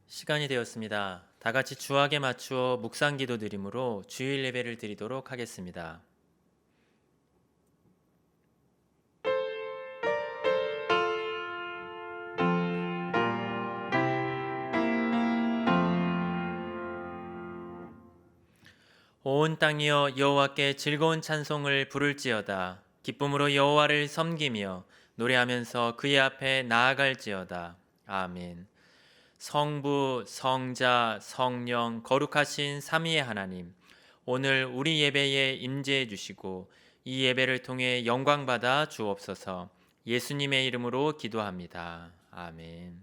시간이 되었습니다. 다 같이 주악에 맞추어 묵상 기도 드림으로 주일 예배를 드리도록 하겠습니다. 온 땅이여 여호와께 즐거운 찬송을 부를지어다. 기쁨으로 여호와를 섬기며 노래하면서 그의 앞에 나아갈지어다. 아멘. 성부, 성자, 성령 거룩하신 삼위의 하나님, 오늘 우리 예배에 임재해 주시고 이 예배를 통해 영광 받아 주옵소서. 예수님의 이름으로 기도합니다. 아멘.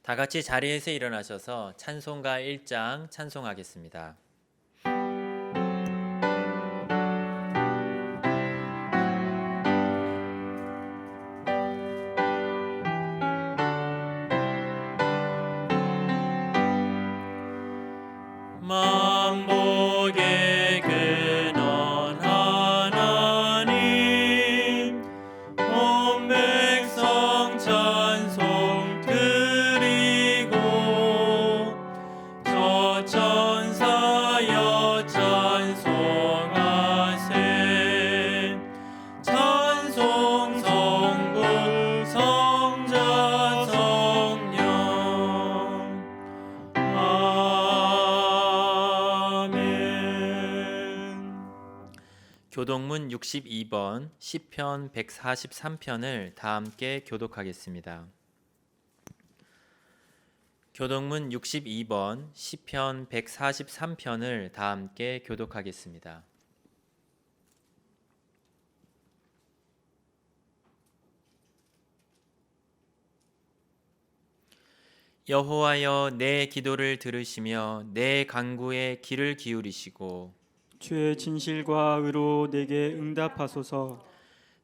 다 같이 자리에서 일어나셔서 찬송가 1장 찬송하겠습니다. 만복의 근원 하나님, 온 백성 찬송 드리고 저 천사여 찬송하세. 찬송 성부 성자 성령. 교독문 62번 시편 143편을 다 함께 교독하겠습니다. 교독문 62번 시편 143편을 다 함께 교독하겠습니다. 여호와여, 내 기도를 들으시며 내 간구에 귀를 기울이시고 주의 진실과 의로 내게 응답하소서.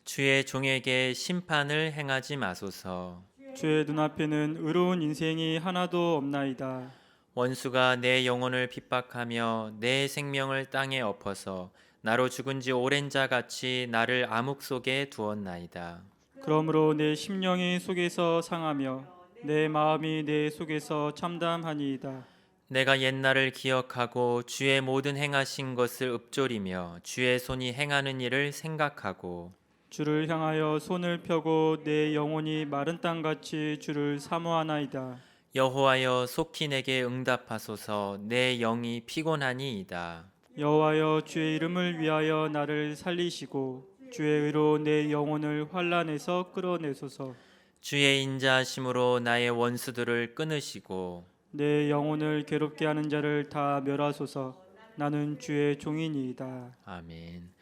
주의 종에게 심판을 행하지 마소서. 주의 눈앞에는 의로운 인생이 하나도 없나이다. 원수가 내 영혼을 핍박하며 내 생명을 땅에 엎어서 나로 죽은 지 오랜 자 같이 나를 암흑 속에 두었나이다. 그러므로 내 심령이 속에서 상하며 내 마음이 내 속에서 참담하니이다. 내가 옛날을 기억하고 주의 모든 행하신 것을 읊조리며 주의 손이 행하는 일을 생각하고 주를 향하여 손을 펴고 내 영혼이 마른 땅같이 주를 사모하나이다. 여호와여, 속히 내게 응답하소서. 내 영이 피곤하니이다. 여호와여, 주의 이름을 위하여 나를 살리시고 주의 의로 내 영혼을 환난에서 끌어내소서. 주의 인자하심으로 나의 원수들을 끊으시고 내 영혼을 괴롭게 하는 자를 다 멸하소서. 나는 주의 종이니이다. 아멘.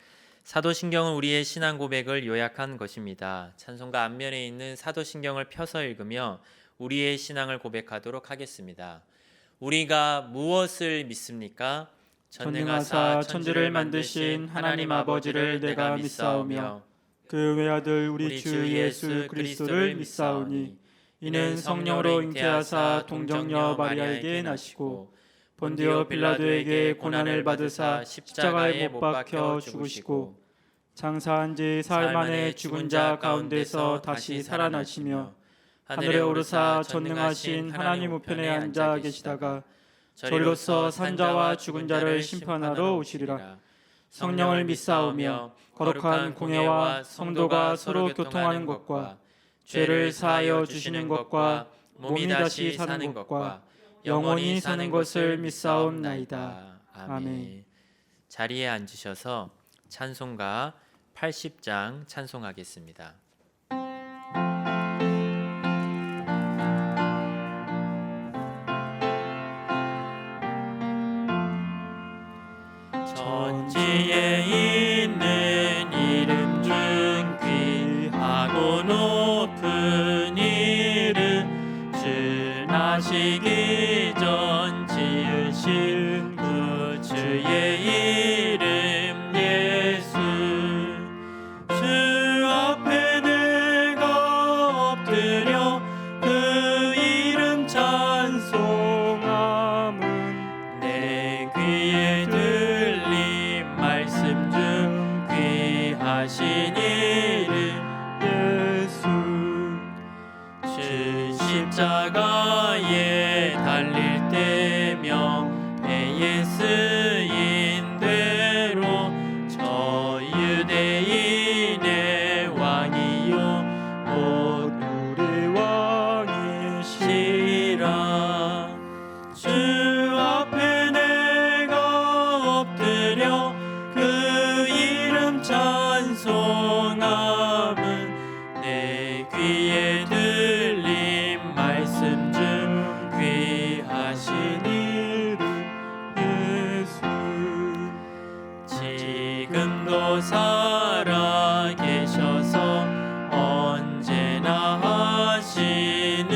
사도신경은 우리의 신앙 고백을 요약한 것입니다. 찬송가 앞면에 있는 사도신경을 펴서 읽으며 우리의 신앙을 고백하도록 하겠습니다. 우리가 무엇을 믿습니까? 전능하사 천지를 만드신 하나님 아버지를 내가 믿사오며 그 외아들 우리 주 예수 그리스도를 믿사오니 이는 성령으로 잉태하사 동정녀 마리아에게 나시고 본디오 빌라도에게 고난을 받으사 십자가에 못 박혀 죽으시고 장사한 지 사흘 만에 죽은 자 가운데서 다시 살아나시며 하늘에 오르사 전능하신 하나님 우편에 앉아 계시다가 저리로서 산자와 죽은 자를 심판하러 오시리라. 성령을 믿사오며 거룩한 공회와 성도가 서로 교통하는 것과 죄를 사하여 주시는 것과 몸이 다시 사는 것과 영원히 사는 것을 믿사옵나이다. 아멘. 자리에 앉으셔서 찬송가 80장 찬송하겠습니다. 천지에 있는 이름 중 귀하고 높은 이름, 주 나시기 전 지으신 그 주의 이름 예수. 주 앞에 내가 엎드려 그 이름 찬송함은 내 귀에 들린 말씀 중 귀하신 이름 예수. 주 십자가 바다에 달릴 때며 배에 쓰인 대로 저 유대인의 왕이요 곧 우리 왕이시라. 주 앞에 내가 엎드려 그 이름 찬송함은 내 귀에 들린 말씀 중 귀하신 이름 예수. 지금도 살아 계셔서 언제나 하시는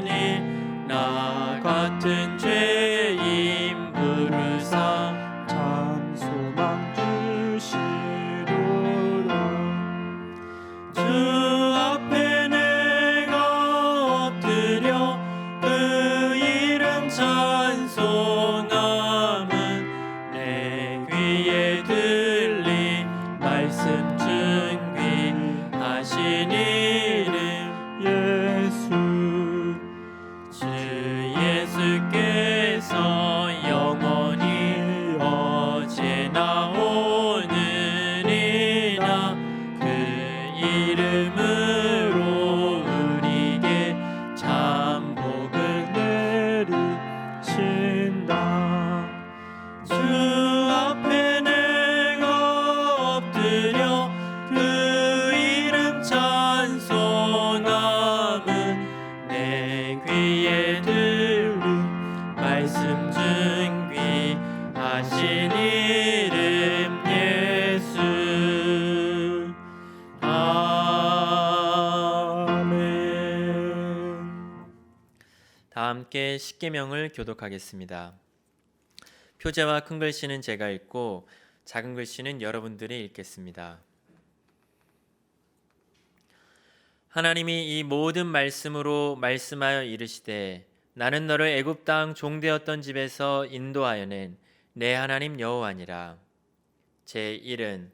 일 나 같은 죄인 부르사 참 소망 주시도다. 주 앞에 내가 엎드려 그 이름 찬송함은 내 귀에 들린 말씀 중 귀하신 이름 예수. 주 예수께서 영원히 어제나 오늘이나 그 이름으로 우리에게 참 복을 내리신다. 주 앞에 내가 엎드려 그 이름 찬송함은 내 귀에 들린 말씀 중 귀하신 이름 예수. 아멘. 다 함께 십계명을 교독하겠습니다. 표제와 큰 글씨는 제가 읽고 작은 글씨는 여러분들이 읽겠습니다. 하나님이 이 모든 말씀으로 말씀하여 이르시되 나는 너를 애굽 땅 종되었던 집에서 인도하여 낸 내 하나님 여호와니라. 제1은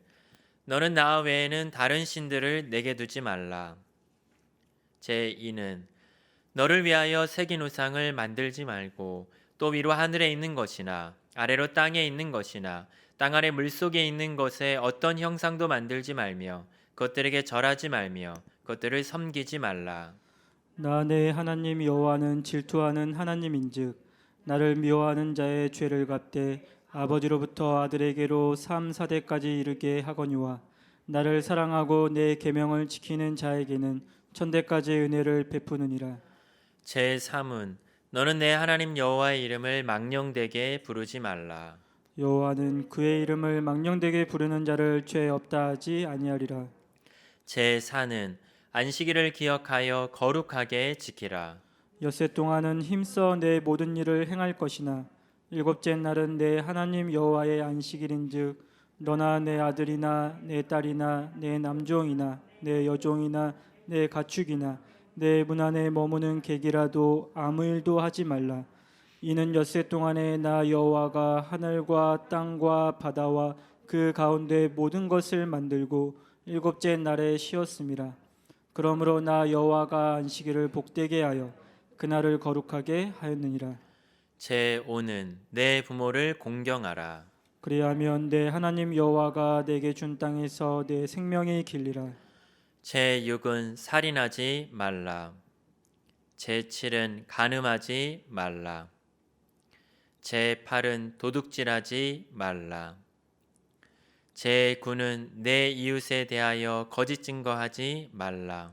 너는 나 외에는 다른 신들을 내게 두지 말라. 제2는 너를 위하여 새긴 우상을 만들지 말고 또 위로 하늘에 있는 것이나 아래로 땅에 있는 것이나 땅 아래 물속에 있는 것에 어떤 형상도 만들지 말며 그것들에게 절하지 말며 그것들을 섬기지 말라. 나 내 하나님 여호와는 질투하는 하나님인즉 나를 미워하는 자의 죄를 갚되 아버지로부터 아들에게로 3,4대까지 이르게 하거니와 나를 사랑하고 내 계명을 지키는 자에게는 천대까지 은혜를 베푸느니라. 제3은 너는 내 하나님 여호와의 이름을 망령되게 부르지 말라. 여호와는 그의 이름을 망령되게 부르는 자를 죄 없다 하지 아니하리라. 제4는 안식일을 기억하여 거룩하게 지키라. 엿새 동안은 힘써 내 모든 일을 행할 것이나 일곱째 날은 내 하나님 여호와의 안식일인즉 너나 내 아들이나 내 딸이나 내 남종이나 내 여종이나 내 가축이나 내 문 안에 머무는 객이라도 아무 일도 하지 말라. 이는 엿새 동안에 나 여호와가 하늘과 땅과 바다와 그 가운데 모든 것을 만들고 일곱째 날에 쉬었음이라. 그러므로 나 여호와가 안식일을 복되게 하여 그날을 거룩하게 하였느니라. 제5는 내 부모를 공경하라. 그리하면 내 하나님 여호와가 내게 준 땅에서 내 생명이 길리라. 제6은 살인하지 말라. 제7은 간음하지 말라. 제8은 도둑질하지 말라. 제9는 내 이웃에 대하여 거짓 증거하지 말라.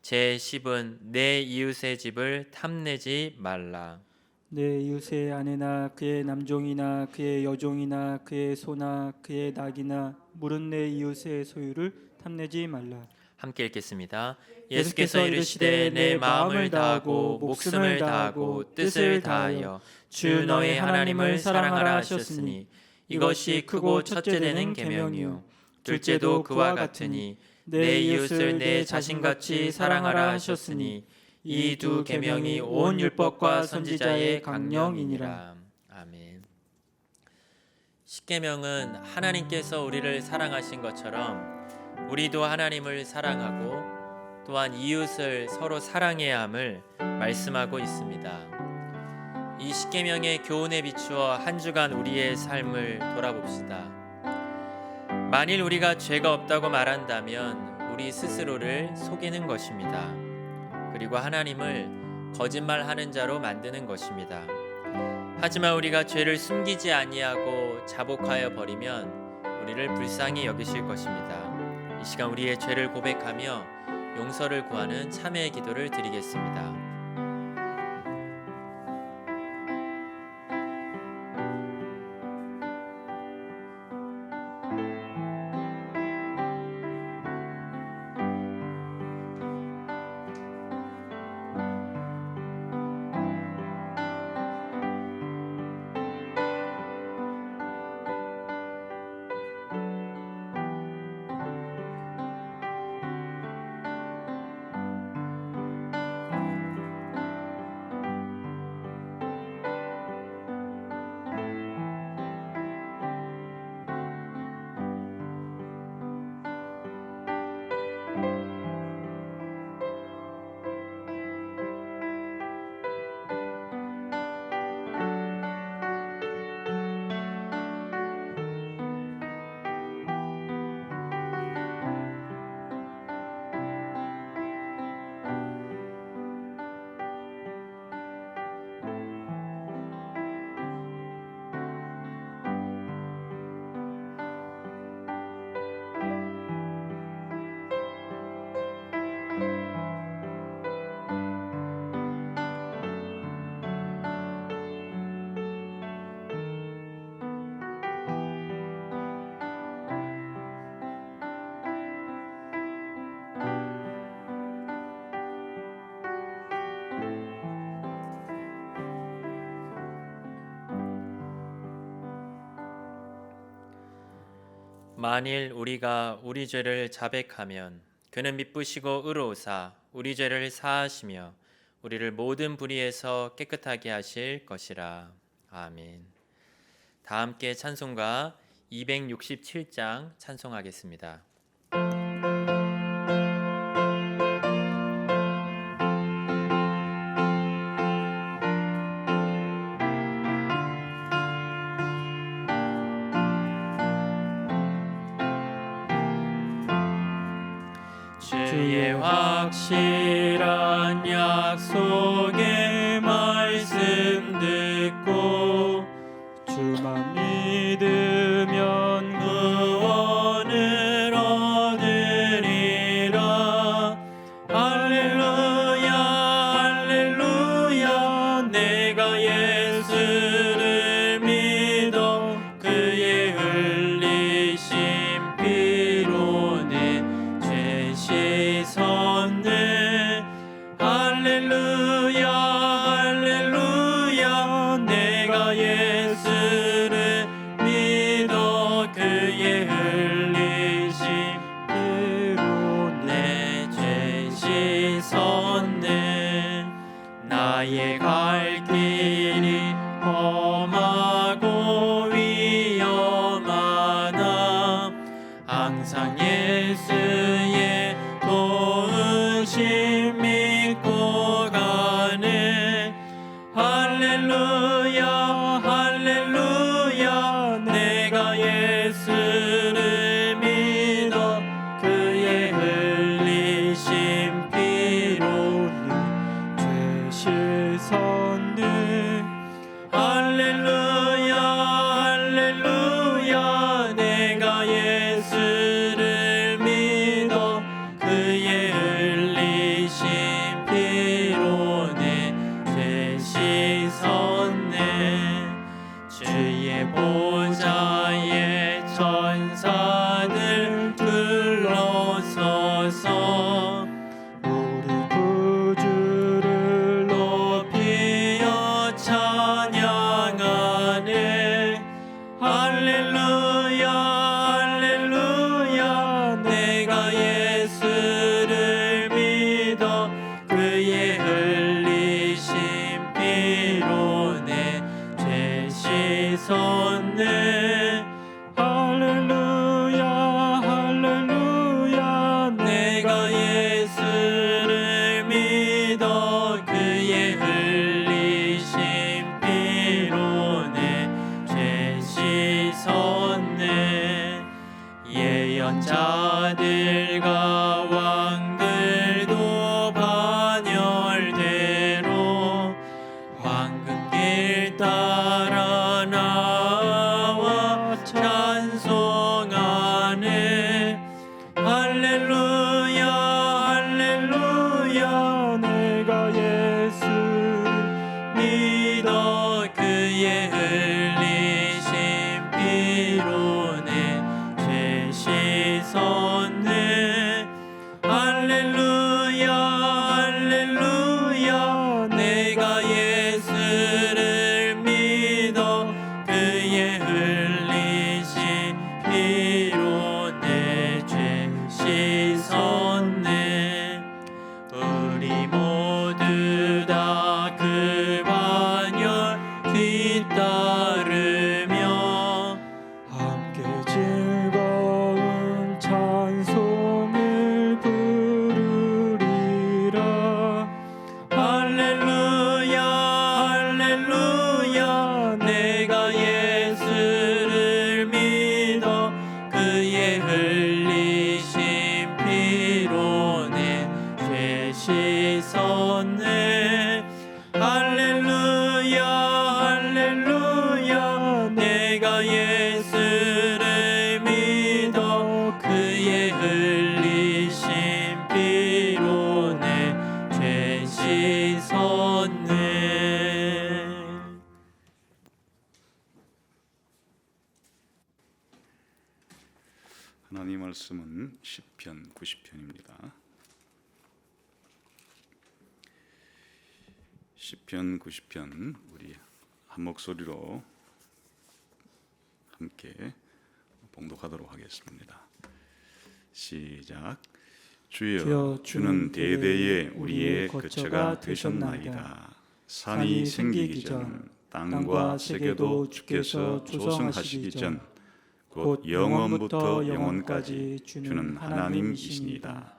제10은 내 이웃의 집을 탐내지 말라. 내 이웃의 아내나 그의 남종이나 그의 여종이나 그의 소나 그의 낙이나 물은 내 이웃의 소유를 탐내지 말라. 함께 읽겠습니다. 예수께서 이르시되 내 마음을 다하고 목숨을 다하고 뜻을 다하여 주 너의 하나님을 사랑하라 하셨으니 이것이 크고 첫째 되는 계명이요 둘째도 그와 같으니 내 이웃을 내 자신같이 사랑하라 하셨으니 이 두 계명이 온 율법과 선지자의 강령이니라. 아멘. 십계명은 하나님께서 우리를 사랑하신 것처럼 우리도 하나님을 사랑하고 또한 이웃을 서로 사랑해야 함을 말씀하고 있습니다. 이 십계명의 교훈에 비추어 한 주간 우리의 삶을 돌아봅시다. 만일 우리가 죄가 없다고 말한다면 우리 스스로를 속이는 것입니다. 그리고 하나님을 거짓말하는 자로 만드는 것입니다. 하지만 우리가 죄를 숨기지 아니하고 자복하여 버리면 우리를 불쌍히 여기실 것입니다. 이 시간 우리의 죄를 고백하며 용서를 구하는 참회의 기도를 드리겠습니다. 만일 우리가 우리 죄를 자백하면 그는 미쁘시고 의로우사 우리 죄를 사하시며 우리를 모든 불의에서 깨끗하게 하실 것이라. 아멘. 다 함께 찬송가 267장 찬송하겠습니다. 주의 확실한 약속의 말씀 듣고 주만 믿으면 구원을 얻으리라. 할렐루야 할렐루야 내가 예수를 믿어 그의 흘리신 피로 내 죄 씻었네. 할렐루야 할렐루야 내가 예수를 믿어 그의 흘리신 피로 내 죄 씻었네. 나의 갈 길이 험하고 위험하나 항상 예수의 도우심 믿고 가네. 할렐루야 할렐루야 내가 예수를 믿어 그의 흘리신 피로 내 죄 씻었네. 할렐루야 할렐루야 내가 예수를 믿어 그의 흘리신 피로 내 죄 씻었네. 주의 보좌에 천사들 둘러서서 우리 구주를 높이어 찬양하네. 예수 반열 뒤따르며 함께 즐거운 찬송을 부르리라. 할렐루야 할렐루야 내가 예수를 믿어 그의 흘리신 피로 내 죄 씻었네. 할렐루야 할렐루야 내가 예수를 믿어 그의 흘리신 피로 내 죄 씻었네. 하나님 말씀은 시편 90편입니다. 시편 90편 우리 한 목소리로 함께 봉독하도록 하겠습니다. 시작. 주여 주는 대대에 우리의 거처가 되셨나이다. 산이 생기기 전 땅과 세계도 주께서 조성하시기 전 곧 영원부터 영원까지 주는 하나님이시니다.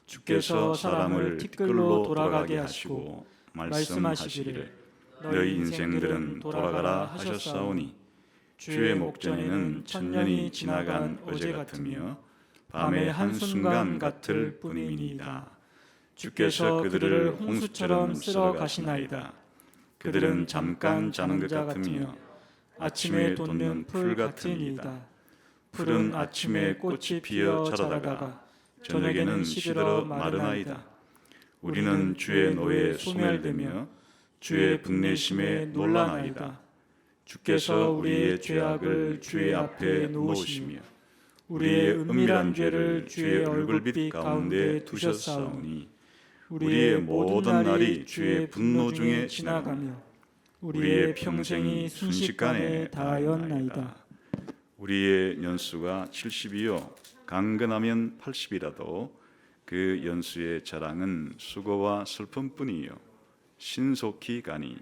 주께서 사람을 티끌로 돌아가게 하시고 말씀하시기를 너희 인생들은 돌아가라 하셨사오니 주의 목전에는 천년이 지나간 어제 같으며 밤의 한순간 같을 뿐이니이다. 주께서 그들을 홍수처럼 쓸어 가시나이다. 그들은 잠깐 자는 것 같으며 아침에 돋는 풀 같으니이다. 풀은 아침에 꽃이 피어 자라다가 저녁에는 시들어 마르나이다. 우리는 주의 노에 소멸되며 주의 분내심에 놀라나이다. 주께서 우리의 죄악을 주의 앞에 놓으시며 우리의 은밀한 죄를 주의 얼굴빛 가운데 두셨사오니 우리의 모든 날이 주의 분노 중에 지나가며 우리의 평생이 순식간에 다하였나이다. 우리의 연수가 70이요 강건하면 80이라도 그 연수의 자랑은 수고와 슬픔뿐이요 신속히 가니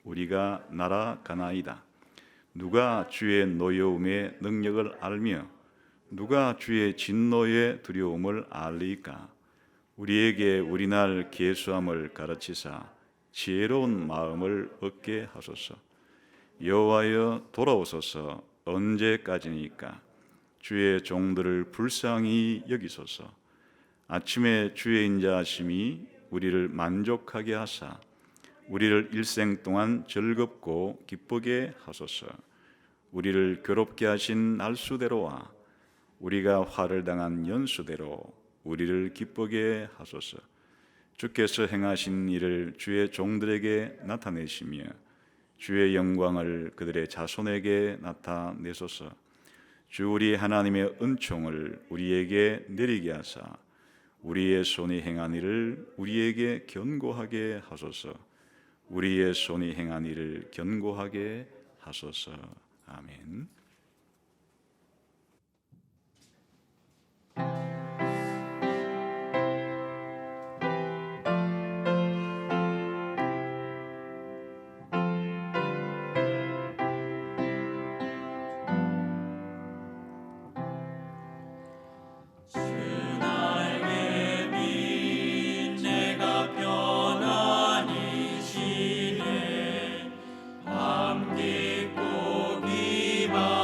우리가 날아가나이다. 누가 주의 노여움의 능력을 알며 누가 주의 진노의 두려움을 알리까? 우리에게 우리날 계수함을 가르치사 지혜로운 마음을 얻게 하소서. 여호와여 돌아오소서. 언제까지니까? 주의 종들을 불쌍히 여기소서. 아침에 주의 인자하심이 우리를 만족하게 하사 우리를 일생 동안 즐겁고 기쁘게 하소서. 우리를 괴롭게 하신 날수대로와 우리가 화를 당한 연수대로 우리를 기쁘게 하소서. 주께서 행하신 일을 주의 종들에게 나타내시며 주의 영광을 그들의 자손에게 나타내소서. 주 우리 하나님의 은총을 우리에게 내리게 하사 우리의 손이 행한 일을 우리에게 견고하게 하소서. 우리의 손이 행한 일을 견고하게 하소서. 아멘. 깊고 기만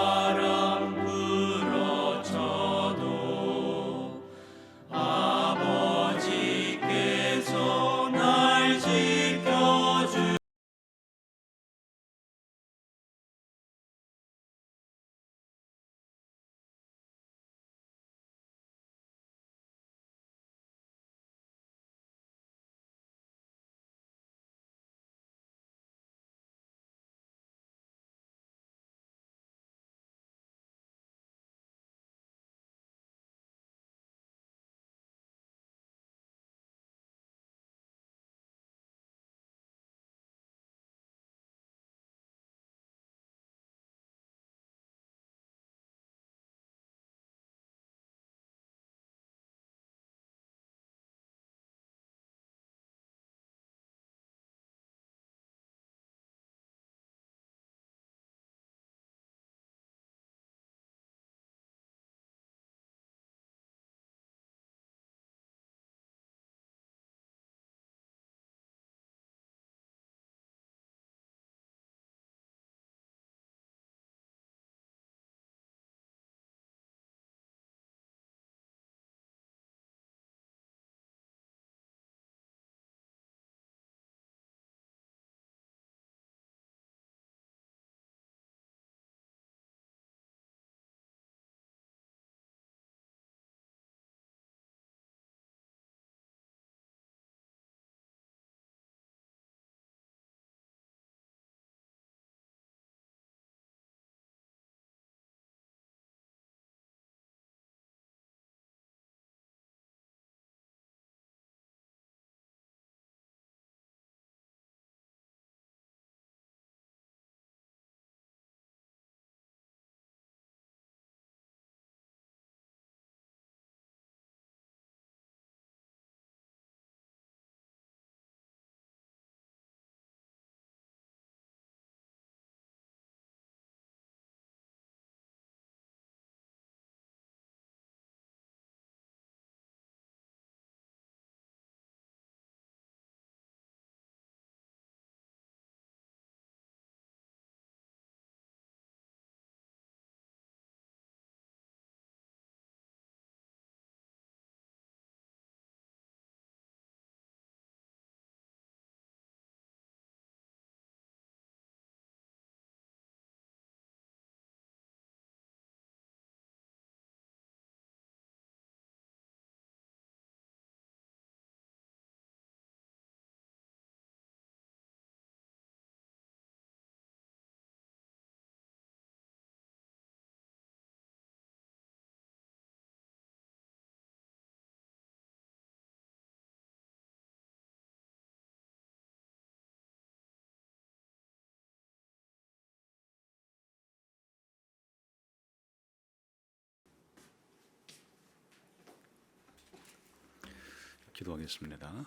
기도하겠습니다.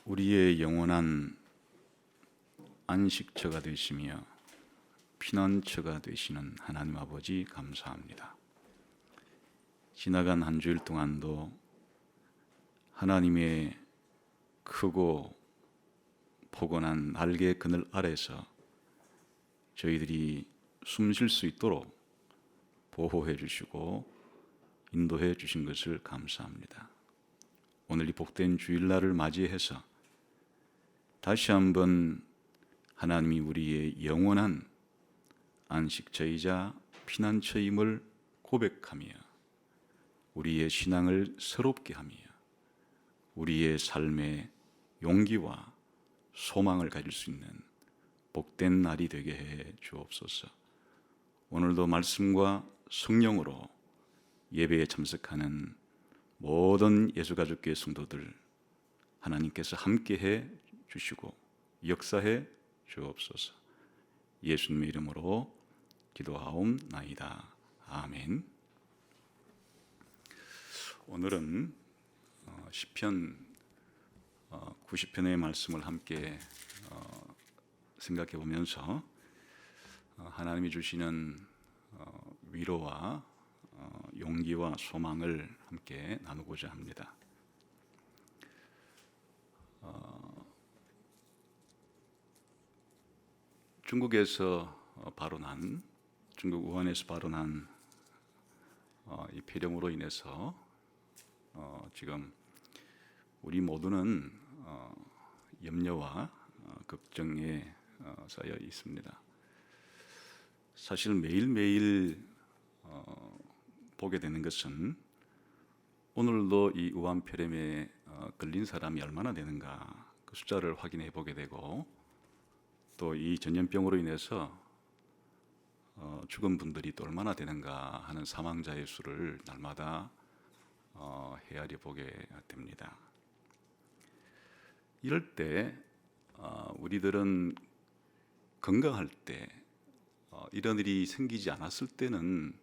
우리의 영원한 안식처가 되시며 피난처가 되시는 하나님 아버지 감사합니다. 지나간 한 주일 동안도 하나님의 크고 포근한 날개 그늘 아래서 저희들이 숨 쉴 수 있도록 보호해 주시고 인도해 주신 것을 감사합니다. 오늘 이 복된 주일날을 맞이해서 다시 한번 하나님이 우리의 영원한 안식처이자 피난처임을 고백하며 우리의 신앙을 새롭게 하며 우리의 삶에 용기와 소망을 가질 수 있는 복된 날이 되게 해 주옵소서. 오늘도 말씀과 성령으로 예배에 참석하는 모든 예수가족교회 성도들 하나님께서 함께해 주시고 역사해 주옵소서. 예수님의 이름으로 기도하옵나이다. 아멘. 오늘은 시편 90편의 말씀을 함께 생각해 보면서 하나님이 주시는 위로와 용기와 소망을 함께 나누고자 합니다. 중국에서 발원한 중국 우한에서 발원한 이 폐렴으로 인해서 지금 우리 모두는 염려와 걱정에 쌓여 있습니다. 사실 매일매일 보게 되는 것은 오늘도 이 우한폐렴에 걸린 사람이 얼마나 되는가 그 숫자를 확인해 보게 되고 또 이 전염병으로 인해서 죽은 분들이 또 얼마나 되는가 하는 사망자의 수를 날마다 헤아려 보게 됩니다. 이럴 때 우리들은 건강할 때 이런 일이 생기지 않았을 때는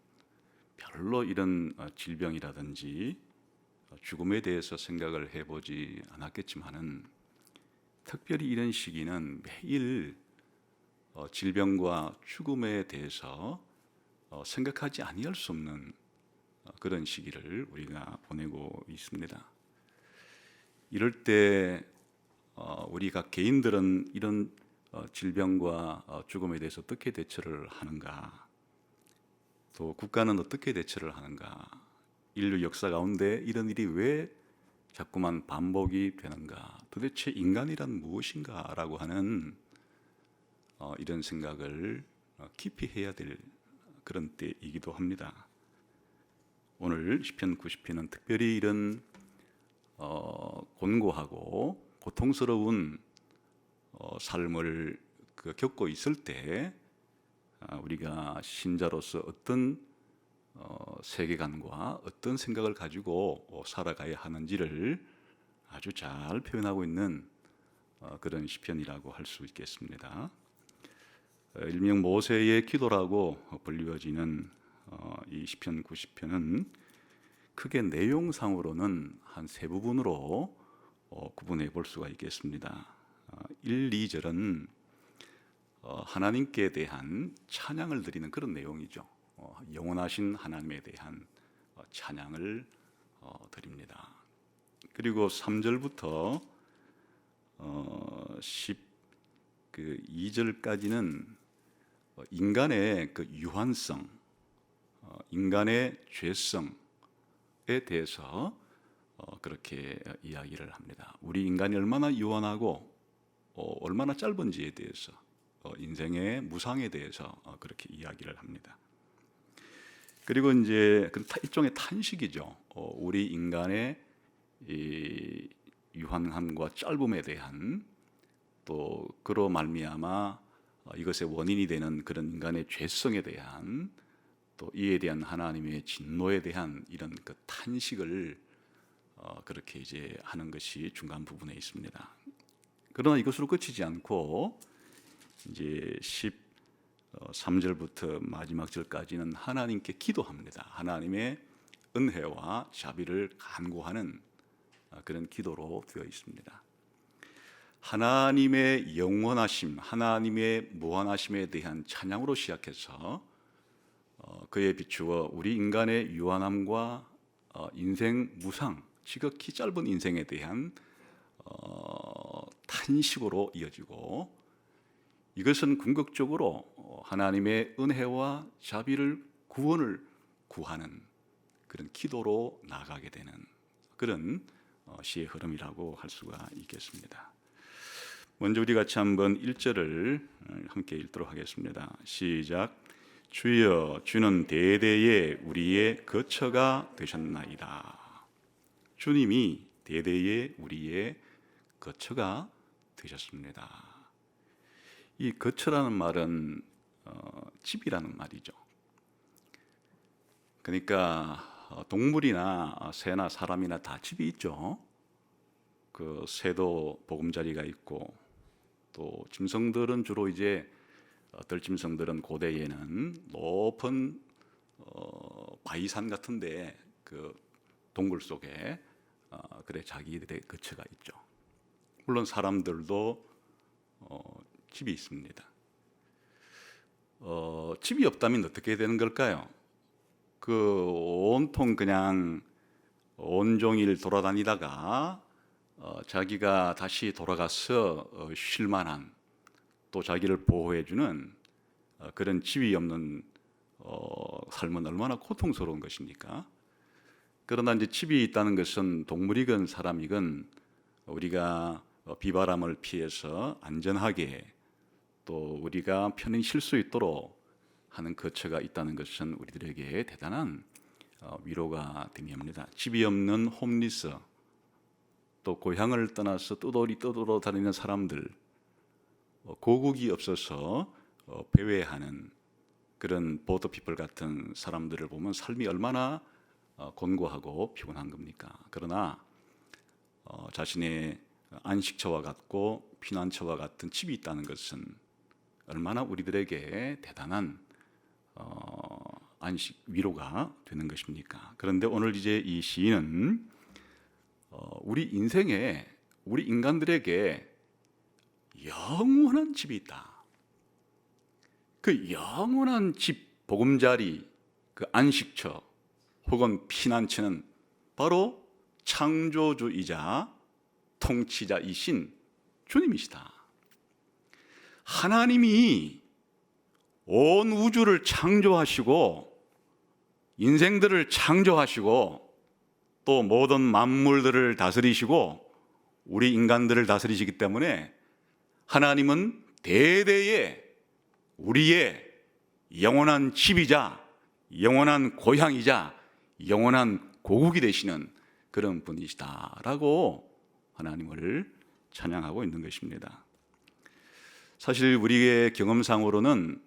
별로 이런 질병이라든지 죽음에 대해서 생각을 해보지 않았겠지만은 특별히 이런 시기는 매일 질병과 죽음에 대해서 생각하지 아니할 수 없는 그런 시기를 우리가 보내고 있습니다. 이럴 때 우리가 개인들은 이런 질병과 죽음에 대해서 어떻게 대처를 하는가, 또 국가는 어떻게 대처를 하는가, 인류 역사 가운데 이런 일이 왜 자꾸만 반복이 되는가, 도대체 인간이란 무엇인가라고 하는 이런 생각을 깊이 해야 될 그런 때이기도 합니다. 오늘 시편 90편은 특별히 이런 곤고하고 고통스러운 삶을 겪고 있을 때 우리가 신자로서 어떤 세계관과 어떤 생각을 가지고 살아가야 하는지를 아주 잘 표현하고 있는 그런 시편이라고 할 수 있겠습니다. 일명 모세의 기도라고 불리워지는 이 시편 90편은 크게 내용상으로는 한 세 부분으로 구분해 볼 수가 있겠습니다. 1, 2절은 하나님께 대한 찬양을 드리는 그런 내용이죠. 영원하신 하나님에 대한 찬양을 드립니다. 그리고 3절부터 12절까지는 인간의 그 유한성, 인간의 죄성에 대해서 그렇게 이야기를 합니다. 우리 인간이 얼마나 유한하고 얼마나 짧은지에 대해서 인생의 무상에 대해서 그렇게 이야기를 합니다. 그리고 이제 일종의 탄식이죠. 우리 인간의 이 유한함과 짧음에 대한 또 그로 말미암아 이것의 원인이 되는 그런 인간의 죄성에 대한 또 이에 대한 하나님의 진노에 대한 이런 그 탄식을 그렇게 이제 하는 것이 중간 부분에 있습니다. 그러나 이것으로 끝이지 않고 이제 13절부터 마지막 절까지는 하나님께 기도합니다. 하나님의 은혜와 자비를 간구하는 그런 기도로 되어 있습니다. 하나님의 영원하심, 하나님의 무한하심에 대한 찬양으로 시작해서 그에 비추어 우리 인간의 유한함과 인생 무상, 지극히 짧은 인생에 대한 탄식으로 이어지고, 이것은 궁극적으로 하나님의 은혜와 자비를 구원을 구하는 그런 기도로 나가게 되는 그런 시의 흐름이라고 할 수가 있겠습니다. 먼저 우리 같이 한번 1절을 함께 읽도록 하겠습니다. 시작. 주여, 주는 대대에 우리의 거처가 되셨나이다. 주님이 대대에 우리의 거처가 되셨습니다. 이 거처라는 말은 집이라는 말이죠. 그러니까 동물이나 새나 사람이나 다 집이 있죠. 그 새도 보금자리가 있고, 또 짐승들은 주로 이제 들짐승들은 고대에는 높은 바위산 같은데 그 동굴 속에 그래 자기들의 거처가 있죠. 물론 사람들도 집이 있습니다. 집이 없다면 어떻게 되는 걸까요? 그 온통 그냥 온종일 돌아다니다가 자기가 다시 돌아가서 쉴 만한, 또 자기를 보호해주는 그런 집이 없는 삶은 얼마나 고통스러운 것입니까? 그러나 이제 집이 있다는 것은 동물이건 사람이건 우리가 비바람을 피해서 안전하게 또 우리가 편히 쉴 수 있도록 하는 거처가 있다는 것은 우리들에게 대단한 위로가 됩니다. 집이 없는 홈리스, 또 고향을 떠나서 떠돌아 다니는 사람들, 고국이 없어서 배회하는 그런 보더피플 같은 사람들을 보면 삶이 얼마나 곤고하고 피곤한 겁니까? 그러나 자신의 안식처와 같고 피난처와 같은 집이 있다는 것은 얼마나 우리들에게 대단한 안식 위로가 되는 것입니까? 그런데 오늘 이제 이 시인은 우리 인생에, 우리 인간들에게 영원한 집이 있다. 그 영원한 집, 보금자리, 그 안식처 혹은 피난처는 바로 창조주이자 통치자이신 주님이시다. 하나님이 온 우주를 창조하시고 인생들을 창조하시고 또 모든 만물들을 다스리시고 우리 인간들을 다스리시기 때문에 하나님은 대대에 우리의 영원한 집이자 영원한 고향이자 영원한 고국이 되시는 그런 분이시다라고 하나님을 찬양하고 있는 것입니다. 사실 우리의 경험상으로는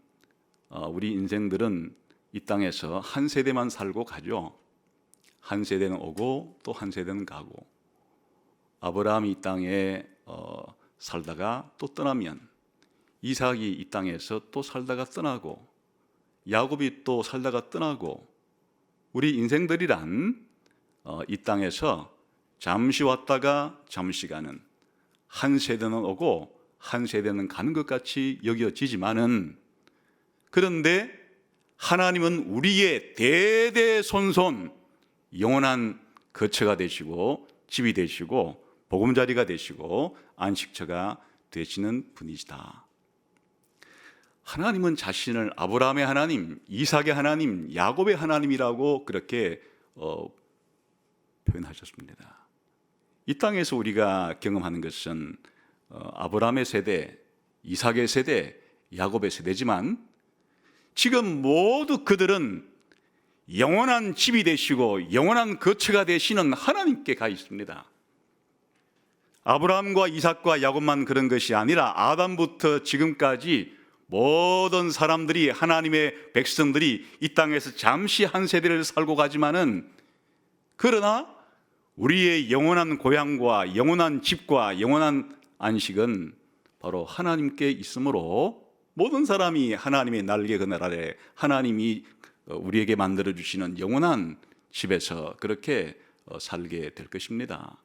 우리 인생들은 이 땅에서 한 세대만 살고 가죠. 한 세대는 오고 또 한 세대는 가고, 아브라함이 이 땅에 살다가 또 떠나면 이삭이 이 땅에서 또 살다가 떠나고, 야곱이 또 살다가 떠나고, 우리 인생들이란 이 땅에서 잠시 왔다가 잠시 가는, 한 세대는 오고 한 세대는 가는 것 같이 여겨지지만은, 그런데 하나님은 우리의 대대손손 영원한 거처가 되시고 집이 되시고 보금자리가 되시고 안식처가 되시는 분이시다. 하나님은 자신을 아브라함의 하나님, 이삭의 하나님, 야곱의 하나님이라고 그렇게 표현하셨습니다. 이 땅에서 우리가 경험하는 것은 아브라함의 세대, 이삭의 세대, 야곱의 세대지만 지금 모두 그들은 영원한 집이 되시고 영원한 거처가 되시는 하나님께 가 있습니다. 아브라함과 이삭과 야곱만 그런 것이 아니라 아담부터 지금까지 모든 사람들이, 하나님의 백성들이 이 땅에서 잠시 한 세대를 살고 가지만은, 그러나 우리의 영원한 고향과 영원한 집과 영원한 안식은 바로 하나님께 있으므로 모든 사람이 하나님의 날개 그늘 아래 하나님이 우리에게 만들어 주시는 영원한 집에서 그렇게 살게 될 것입니다.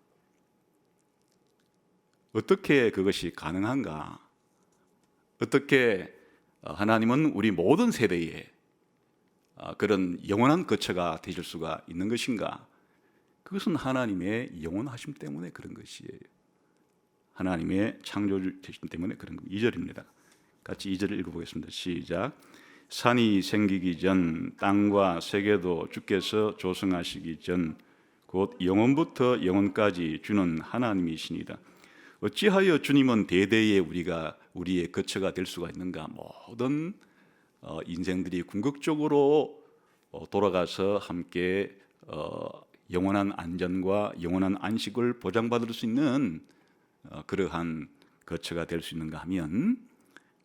어떻게 그것이 가능한가? 어떻게 하나님은 우리 모든 세대에 그런 영원한 거처가 되실 수가 있는 것인가? 그것은 하나님의 영원하심 때문에 그런 것이에요. 하나님의 창조주신 때문에 그런 겁니다. 2절입니다. 같이 2절을 읽어보겠습니다. 시작. 산이 생기기 전 땅과 세계도 주께서 조성하시기 전 곧 영원부터 영원까지 주는 하나님이시니라. 어찌하여 주님은 대대에 우리의 거처가 될 수가 있는가? 모든 인생들이 궁극적으로 돌아가서 함께 영원한 안전과 영원한 안식을 보장받을 수 있는 그러한 거처가 될 수 있는가 하면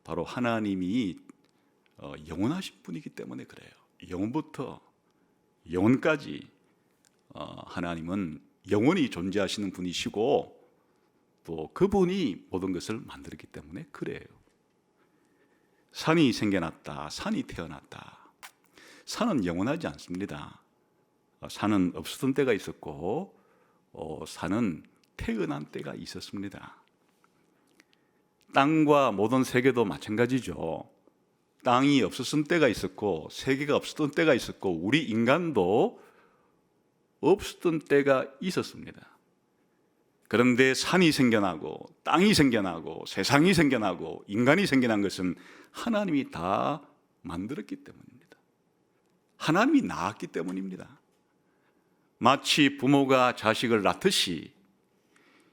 바로 하나님이 영원하신 분이기 때문에 그래요. 영원부터 영원까지 하나님은 영원히 존재하시는 분이시고 또 그분이 모든 것을 만들었기 때문에 그래요. 산이 생겨났다. 산이 태어났다. 산은 영원하지 않습니다. 산은 없었던 때가 있었고 산은 태어난 때가 있었습니다. 땅과 모든 세계도 마찬가지죠. 땅이 없었던 때가 있었고 세계가 없었던 때가 있었고 우리 인간도 없었던 때가 있었습니다. 그런데 산이 생겨나고 땅이 생겨나고 세상이 생겨나고 인간이 생겨난 것은 하나님이 다 만들었기 때문입니다. 하나님이 낳았기 때문입니다. 마치 부모가 자식을 낳듯이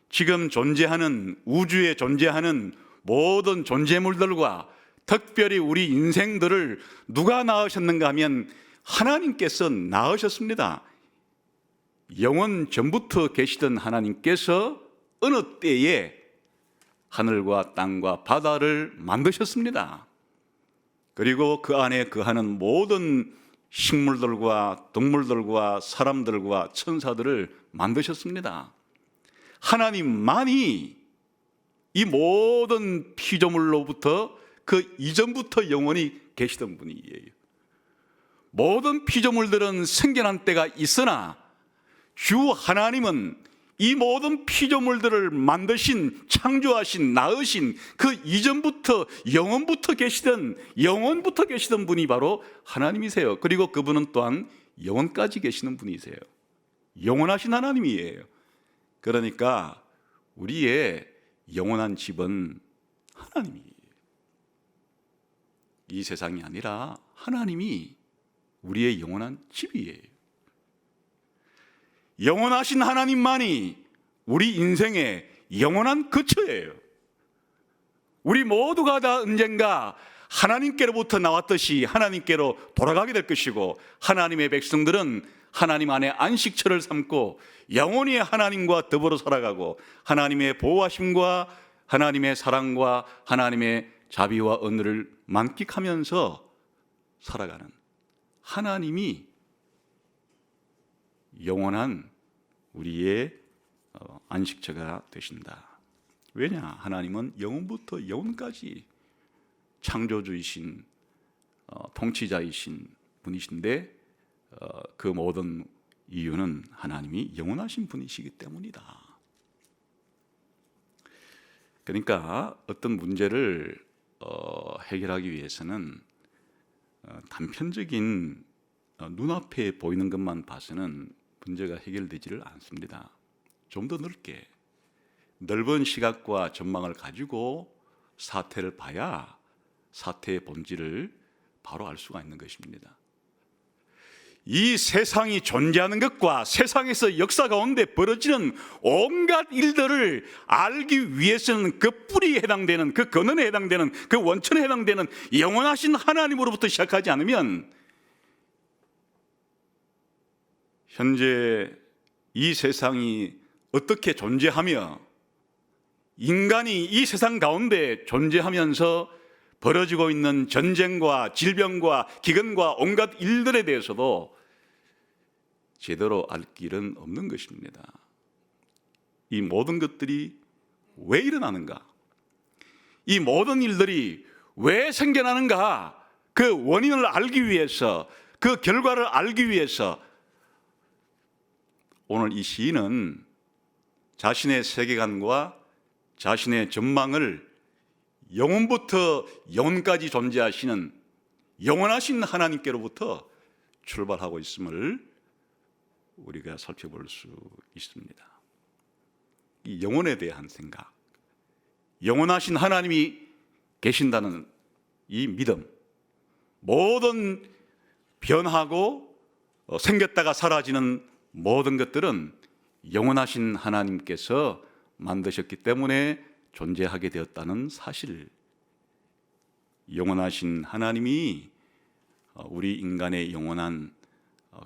지금 존재하는 우주에 존재하는 모든 존재물들과 특별히 우리 인생들을 누가 낳으셨는가 하면 하나님께서 낳으셨습니다. 영원 전부터 계시던 하나님께서 어느 때에 하늘과 땅과 바다를 만드셨습니다. 그리고 그 안에 거하는 모든 식물들과 동물들과 사람들과 천사들을 만드셨습니다. 하나님만이 이 모든 피조물로부터 그 이전부터 영원히 계시던 분이에요. 모든 피조물들은 생겨난 때가 있으나 주 하나님은 이 모든 피조물들을 만드신, 창조하신, 낳으신 그 이전부터 영원부터 계시던 분이 바로 하나님이세요. 그리고 그분은 또한 영원까지 계시는 분이세요. 영원하신 하나님이에요. 그러니까 우리의 영원한 집은 하나님이에요. 이 세상이 아니라 하나님이 우리의 영원한 집이에요. 영원하신 하나님만이 우리 인생의 영원한 거처예요. 우리 모두가 다 언젠가 하나님께로부터 나왔듯이 하나님께로 돌아가게 될 것이고 하나님의 백성들은 하나님 안에 안식처를 삼고 영원히 하나님과 더불어 살아가고 하나님의 보호하심과 하나님의 사랑과 하나님의 자비와 은혜를 만끽하면서 살아가는 하나님이 영원한 우리의 안식처가 되신다. 왜냐? 하나님은 영원부터 영원까지 창조주이신 통치자이신 분이신데 그 모든 이유는 하나님이 영원하신 분이시기 때문이다. 그러니까 어떤 문제를 해결하기 위해서는 단편적인 눈앞에 보이는 것만 봐서는 문제가 해결되지를 않습니다. 좀 더 넓은 시각과 전망을 가지고 사태를 봐야 사태의 본질을 바로 알 수가 있는 것입니다. 이 세상이 존재하는 것과 세상에서 역사 가운데 벌어지는 온갖 일들을 알기 위해서는 그 뿌리에 해당되는, 그 근원에 해당되는, 그 원천에 해당되는 영원하신 하나님으로부터 시작하지 않으면 현재 이 세상이 어떻게 존재하며 인간이 이 세상 가운데 존재하면서 벌어지고 있는 전쟁과 질병과 기근과 온갖 일들에 대해서도 제대로 알 길은 없는 것입니다. 이 모든 것들이 왜 일어나는가? 이 모든 일들이 왜 생겨나는가? 그 원인을 알기 위해서, 그 결과를 알기 위해서 오늘 이 시인은 자신의 세계관과 자신의 전망을 영원부터 영원까지 존재하시는 영원하신 하나님께로부터 출발하고 있음을 우리가 살펴볼 수 있습니다. 이 영혼에 대한 생각, 영원하신 하나님이 계신다는 이 믿음, 모든 변하고 생겼다가 사라지는 모든 것들은 영원하신 하나님께서 만드셨기 때문에 존재하게 되었다는 사실, 영원하신 하나님이 우리 인간의 영원한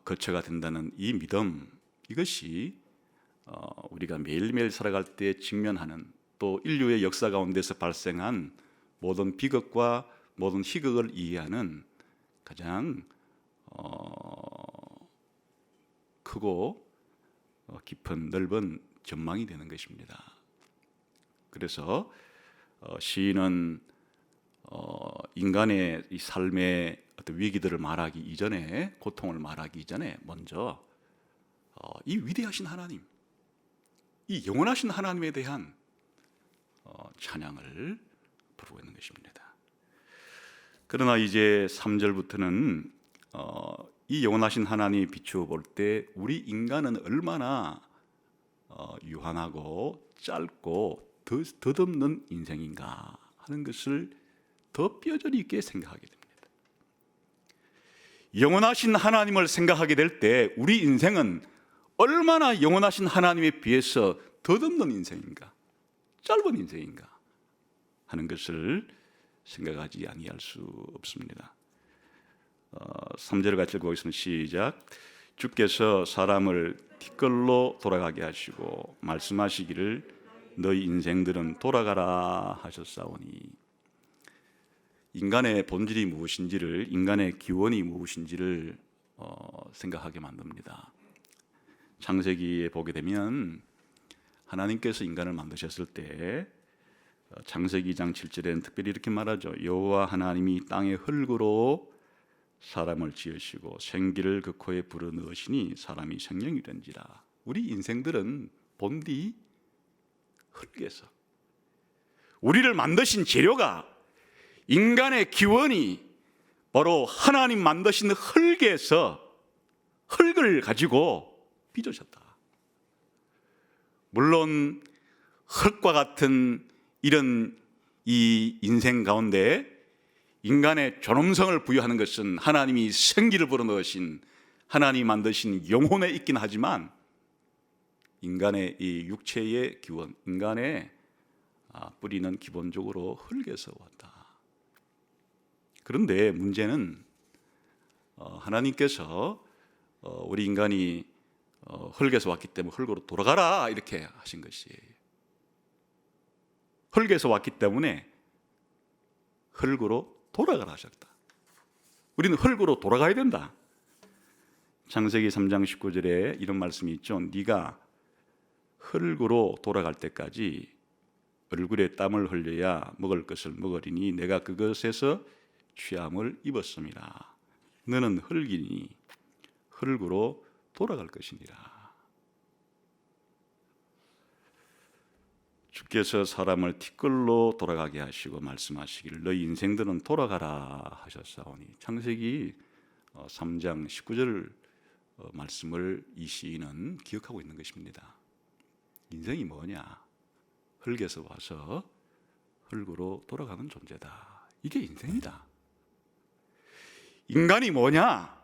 거처가 된다는 이 믿음, 이것이 우리가 매일매일 살아갈 때 직면하는, 또 인류의 역사 가운데서 발생한 모든 비극과 모든 희극을 이해하는 가장 크고 깊은 넓은 전망이 되는 것입니다. 그래서 시인은 인간의 이 삶의 어떤 위기들을 말하기 이전에, 고통을 말하기 이전에 먼저 이 위대하신 하나님, 이 영원하신 하나님에 대한 찬양을 부르고 있는 것입니다. 그러나 이제 3절부터는 이 영원하신 하나님이 비추어 볼 때 우리 인간은 얼마나 유한하고 짧고 덧없는 인생인가 하는 것을 더 뼈저리 있게 생각하게 됩니다. 영원하신 하나님을 생각하게 될 때 우리 인생은 얼마나 영원하신 하나님에 비해서 덧없는 인생인가, 짧은 인생인가 하는 것을 생각하지 아니할 수 없습니다. 3절을 같이 읽어보겠습니다. 시작. 주께서 사람을 티끌로 돌아가게 하시고 말씀하시기를 너희 인생들은 돌아가라 하셨사오니, 인간의 본질이 무엇인지를, 인간의 기원이 무엇인지를 생각하게 만듭니다. 창세기에 보게 되면 하나님께서 인간을 만드셨을 때 창세기 2장 7절에는 특별히 이렇게 말하죠. 여호와 하나님이 땅의 흙으로 사람을 지으시고 생기를 그 코에 불어넣으시니 사람이 생명이 된지라. 우리 인생들은 본디 흙에서, 우리를 만드신 재료가, 인간의 기원이 바로 하나님 만드신 흙에서, 흙을 가지고 빚으셨다. 물론 흙과 같은 이런 이 인생 가운데 인간의 존엄성을 부여하는 것은 하나님이 생기를 불어넣으신, 하나님이 만드신 영혼에 있긴 하지만 인간의 이 육체의 기원, 인간의 뿌리는 기본적으로 흙에서 왔다. 그런데 문제는 하나님께서 우리 인간이 흙에서 왔기 때문에 흙으로 돌아가라 이렇게 하신 것이에요. 흙에서 왔기 때문에 흙으로 돌아가라 하셨다. 우리는 흙으로 돌아가야 된다. 창세기 3장 19절에 이런 말씀이 있죠. 네가 흙으로 돌아갈 때까지 얼굴에 땀을 흘려야 먹을 것을 먹으리니 내가 그것에서 취함을 입었음이라. 너는 흙이니 흙으로 돌아갈 것이니라. 주께서 사람을 티끌로 돌아가게 하시고 말씀하시기를 너희 인생들은 돌아가라 하셨사오니, 창세기 3장 19절 말씀을 이 시인은 기억하고 있는 것입니다. 인생이 뭐냐? 흙에서 와서 흙으로 돌아가는 존재다. 이게 인생이다. 인간이 뭐냐?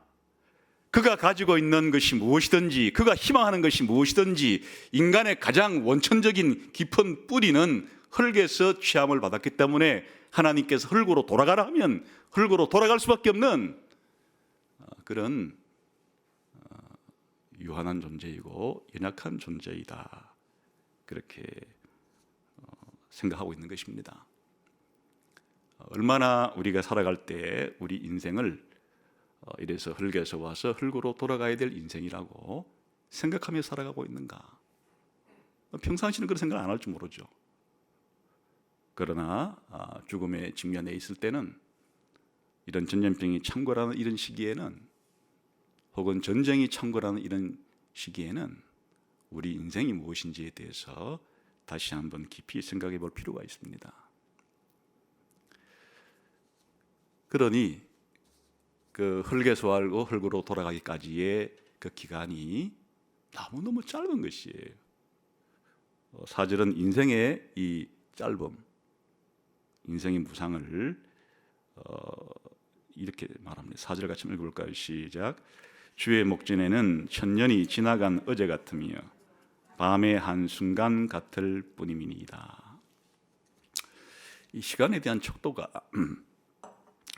그가 가지고 있는 것이 무엇이든지, 그가 희망하는 것이 무엇이든지, 인간의 가장 원천적인 깊은 뿌리는 흙에서 취함을 받았기 때문에 하나님께서 흙으로 돌아가라 하면 흙으로 돌아갈 수밖에 없는 그런 유한한 존재이고 연약한 존재이다. 그렇게 생각하고 있는 것입니다. 얼마나 우리가 살아갈 때 우리 인생을 이래서 흙에서 와서 흙으로 돌아가야 될 인생이라고 생각하며 살아가고 있는가? 평상시는 그런 생각을 안 할 줄 모르죠. 그러나 죽음의 직면에 있을 때는, 이런 전염병이 창궐하는 이런 시기에는, 혹은 전쟁이 창궐하는 이런 시기에는 우리 인생이 무엇인지에 대해서 다시 한번 깊이 생각해 볼 필요가 있습니다. 그러니 그 흙에서 알고 흙으로 돌아가기까지의 그 기간이 너무너무 짧은 것이에요. 사절은 인생의 이 짧음, 인생의 무상을 이렇게 말합니다. 4절 같이 읽어볼까요? 시작. 주의 목전에는 천년이 지나간 어제 같으며 밤의 한순간 같을 뿐임이니이다. 이 시간에 대한 척도가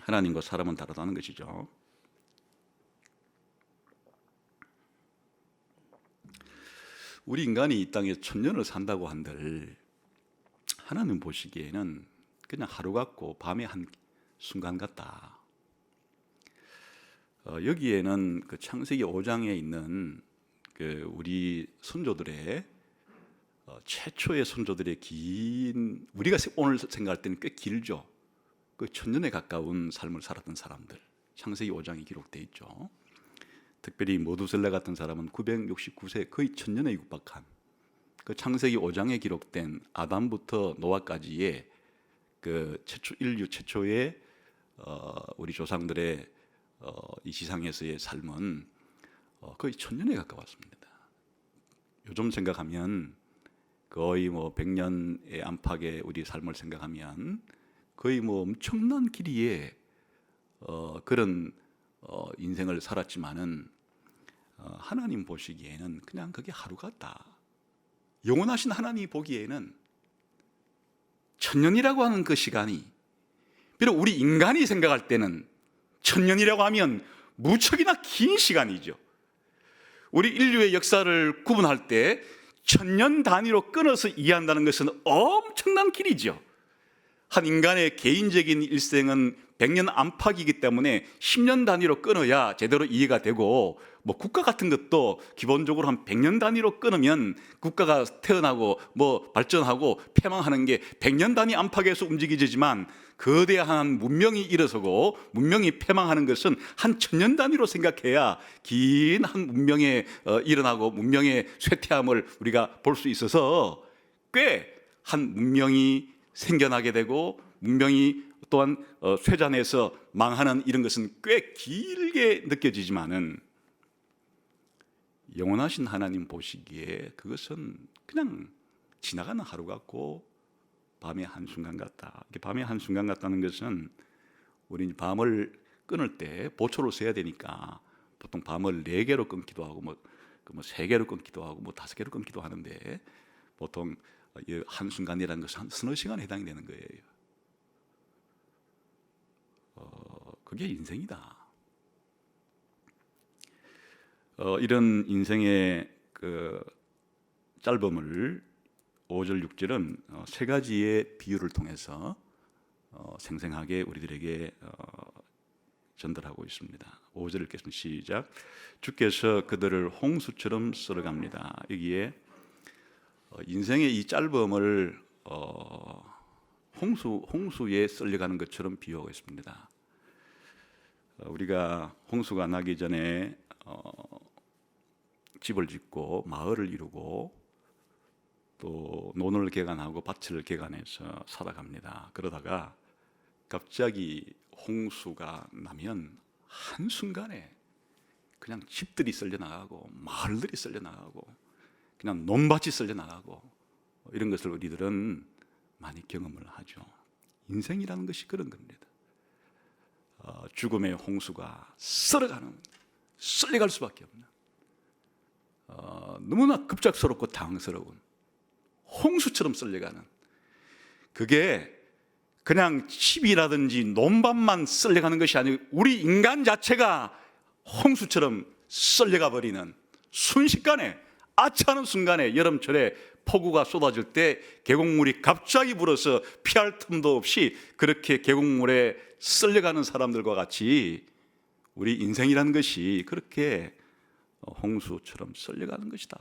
하나님과 사람은 다르다는 것이죠. 우리 인간이 이 땅에 천년을 산다고 한들 하나님 보시기에는 그냥 하루 같고 밤의 한 순간 같다. 여기에는 그 창세기 5장에 있는 그 우리 선조들의 최초의 선조들의 긴, 우리가 오늘 생각할 때는 꽤 길죠. 그 천년에 가까운 삶을 살았던 사람들, 창세기 5장에 기록되어 있죠. 특별히 모두셀라 같은 사람은 969세, 거의 천년에 육박한 그 창세기 5장에 기록된 아담부터 노아까지의 그 인류 최초의 우리 조상들의 이 지상에서의 삶은 거의 천년에 가까웠습니다. 요즘 생각하면 거의 뭐 100년의 안팎의 우리 삶을 생각하면 거의 뭐 엄청난 길이의 그런 인생을 살았지만은 하나님 보시기에는 그냥 그게 하루 같다. 영원하신 하나님이 보기에는 천년이라고 하는 그 시간이, 비록 우리 인간이 생각할 때는 천년이라고 하면 무척이나 긴 시간이죠. 우리 인류의 역사를 구분할 때 천년 단위로 끊어서 이해한다는 것은 엄청난 길이죠. 한 인간의 개인적인 일생은 100년 안팎이기 때문에 10년 단위로 끊어야 제대로 이해가 되고, 뭐 국가 같은 것도 기본적으로 한 100년 단위로 끊으면 국가가 태어나고 뭐 발전하고 폐망하는 게 100년 단위 안팎에서 움직이지만, 거대한 문명이 일어서고 문명이 폐망하는 것은 한 1000년 단위로 생각해야 긴 한 문명에 일어나고 문명의 쇠퇴함을 우리가 볼 수 있어서, 꽤 한 문명이 생겨나게 되고 문명이 또한 쇠잔해서 망하는 이런 것은 꽤 길게 느껴지지만은, 영원하신 하나님 보시기에 그것은 그냥 지나가는 하루 같고 밤의 한순간 같다. 밤의 한순간 같다는 것은, 우리 밤을 끊을 때 보초를 세야 되니까 보통 밤을 4개로 끊기도 하고 뭐 3개로 끊기도 하고 뭐 5개로 끊기도 하는데, 보통 한순간이라는 것은 한 서너 시간에 해당이 되는 거예요. 그게 인생이다. 이런 인생의 그 짧음을 5절 6절은 3가지의 비유를 통해서 생생하게 우리들에게 전달하고 있습니다. 5절 읽겠습니다. 시작. 주께서 그들을 홍수처럼 썰어갑니다. 여기에 인생의 이 짧음을 홍수에 썰려가는 것처럼 비유하고 있습니다. 우리가 홍수가 나기 전에 집을 짓고 마을을 이루고 또 논을 개간하고 밭을 개간해서 살아갑니다. 그러다가 갑자기 홍수가 나면 한순간에 그냥 집들이 썰려나가고 마을들이 썰려나가고 그냥 논밭이 썰려나가고, 이런 것을 우리들은 많이 경험을 하죠. 인생이라는 것이 그런 겁니다. 죽음의 홍수가 썰려갈 수밖에 없는, 너무나 급작스럽고 당황스러운 홍수처럼 썰려가는, 그게 그냥 집이라든지 논밭만 썰려가는 것이 아니고 우리 인간 자체가 홍수처럼 썰려가 버리는, 순식간에, 아차하는 순간에, 여름철에 폭우가 쏟아질 때 계곡물이 갑자기 불어서 피할 틈도 없이 그렇게 계곡물에 썰려가는 사람들과 같이 우리 인생이라는 것이 그렇게 홍수처럼 썰려가는 것이다.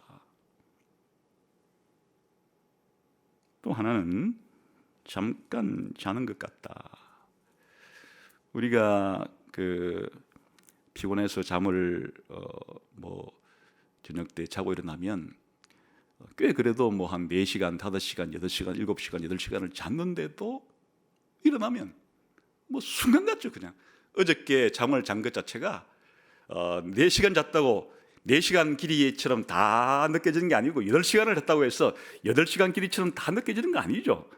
또 하나는 잠깐 자는 것 같다. 우리가 피곤해서 잠을 저녁 때 자고 일어나면 꽤 그래도 뭐 한 4시간, 5시간, 8시간, 7시간, 8시간을 잤는데도 일어나면 뭐 순간 같죠. 그냥 어저께 잠을 잔 것 자체가 4시간 잤다고 4시간 길이처럼 다 느껴지는 게 아니고 8시간을 잤다고 해서 8시간 길이처럼 다 느껴지는 거 아니죠.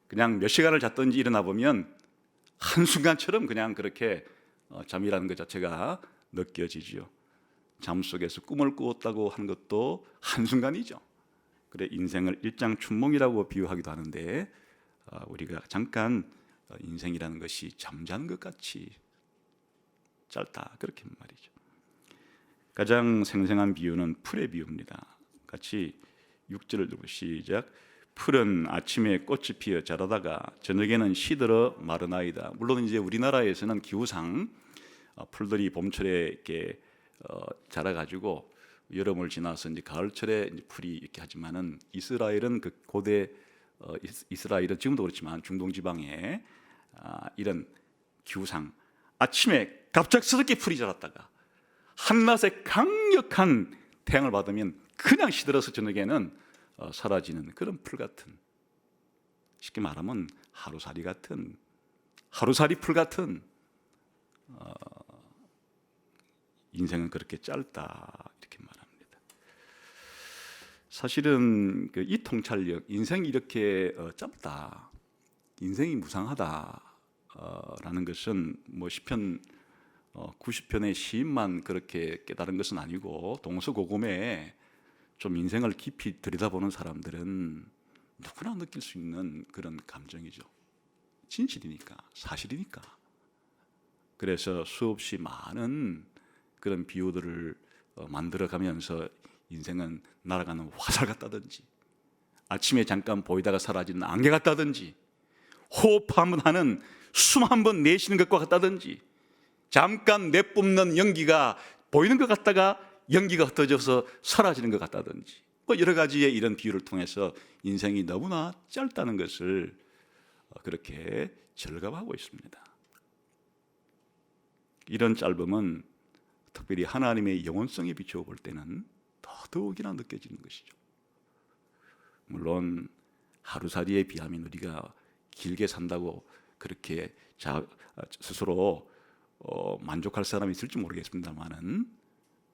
그냥 몇 시간을 잤든지 일어나 보면 한순간처럼 그냥 그렇게 잠이라는 것 자체가 느껴지죠. 잠 속에서 꿈을 꾸었다고 하는 것도 한순간이죠. 그래 인생을 일장춘몽이라고 비유하기도 하는데 우리가 잠깐 인생이라는 것이 잠자는 것 같이 짧다 그렇게 말이죠. 가장 생생한 비유는 풀의 비유입니다. 같이 6절을 들고 시작. 풀은 아침에 꽃이 피어 자라다가 저녁에는 시들어 마르나이다. 물론 이제 우리나라에서는 기후상 풀들이 봄철에 이렇게 자라가지고 여름을 지나서 이제 가을철에 이제 풀이 이렇게 하지만은 이스라엘은 그 고대 이스라엘은 지금도 그렇지만 중동 지방에 이런 기후상 아침에 갑작스럽게 풀이 자랐다가 한낮에 강력한 태양을 받으면 그냥 시들어서 저녁에는 사라지는 그런 풀 같은, 쉽게 말하면 하루살이 같은, 하루살이 풀 같은 인생은 그렇게 짧다 이렇게 말합니다. 사실은 이 통찰력, 인생이 이렇게 짧다, 인생이 무상하다라는 것은 뭐 시편 90편의 시인만 그렇게 깨달은 것은 아니고 동서고금에 좀 인생을 깊이 들여다보는 사람들은 누구나 느낄 수 있는 그런 감정이죠. 진실이니까, 사실이니까. 그래서 수없이 많은 그런 비유들을 만들어가면서 인생은 날아가는 화살 같다든지, 아침에 잠깐 보이다가 사라지는 안개 같다든지, 호흡 한번 하는 숨 한 번 내쉬는 것과 같다든지, 잠깐 내뿜는 연기가 보이는 것 같다가 연기가 흩어져서 사라지는 것 같다든지, 뭐 여러 가지의 이런 비유를 통해서 인생이 너무나 짧다는 것을 그렇게 절감하고 있습니다. 이런 짧음은 특별히 하나님의 영원성에 비추어 볼 때는 더더욱이나 느껴지는 것이죠. 물론 하루살이에 비하면 우리가 길게 산다고 그렇게 스스로 만족할 사람이 있을지 모르겠습니다만은,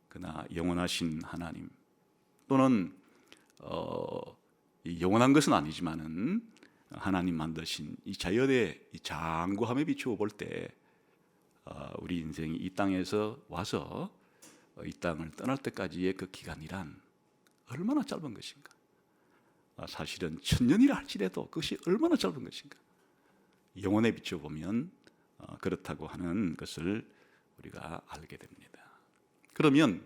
그러나 영원하신 하나님 또는 영원한 것은 아니지만은 하나님 만드신 이 자연의 이 장구함에 비추어 볼 때 우리 인생이 이 땅에서 와서 이 땅을 떠날 때까지의 그 기간이란 얼마나 짧은 것인가. 사실은 1000년이라 할지라도 그것이 얼마나 짧은 것인가. 영혼에 비추어 보면 그렇다고 하는 것을 우리가 알게 됩니다. 그러면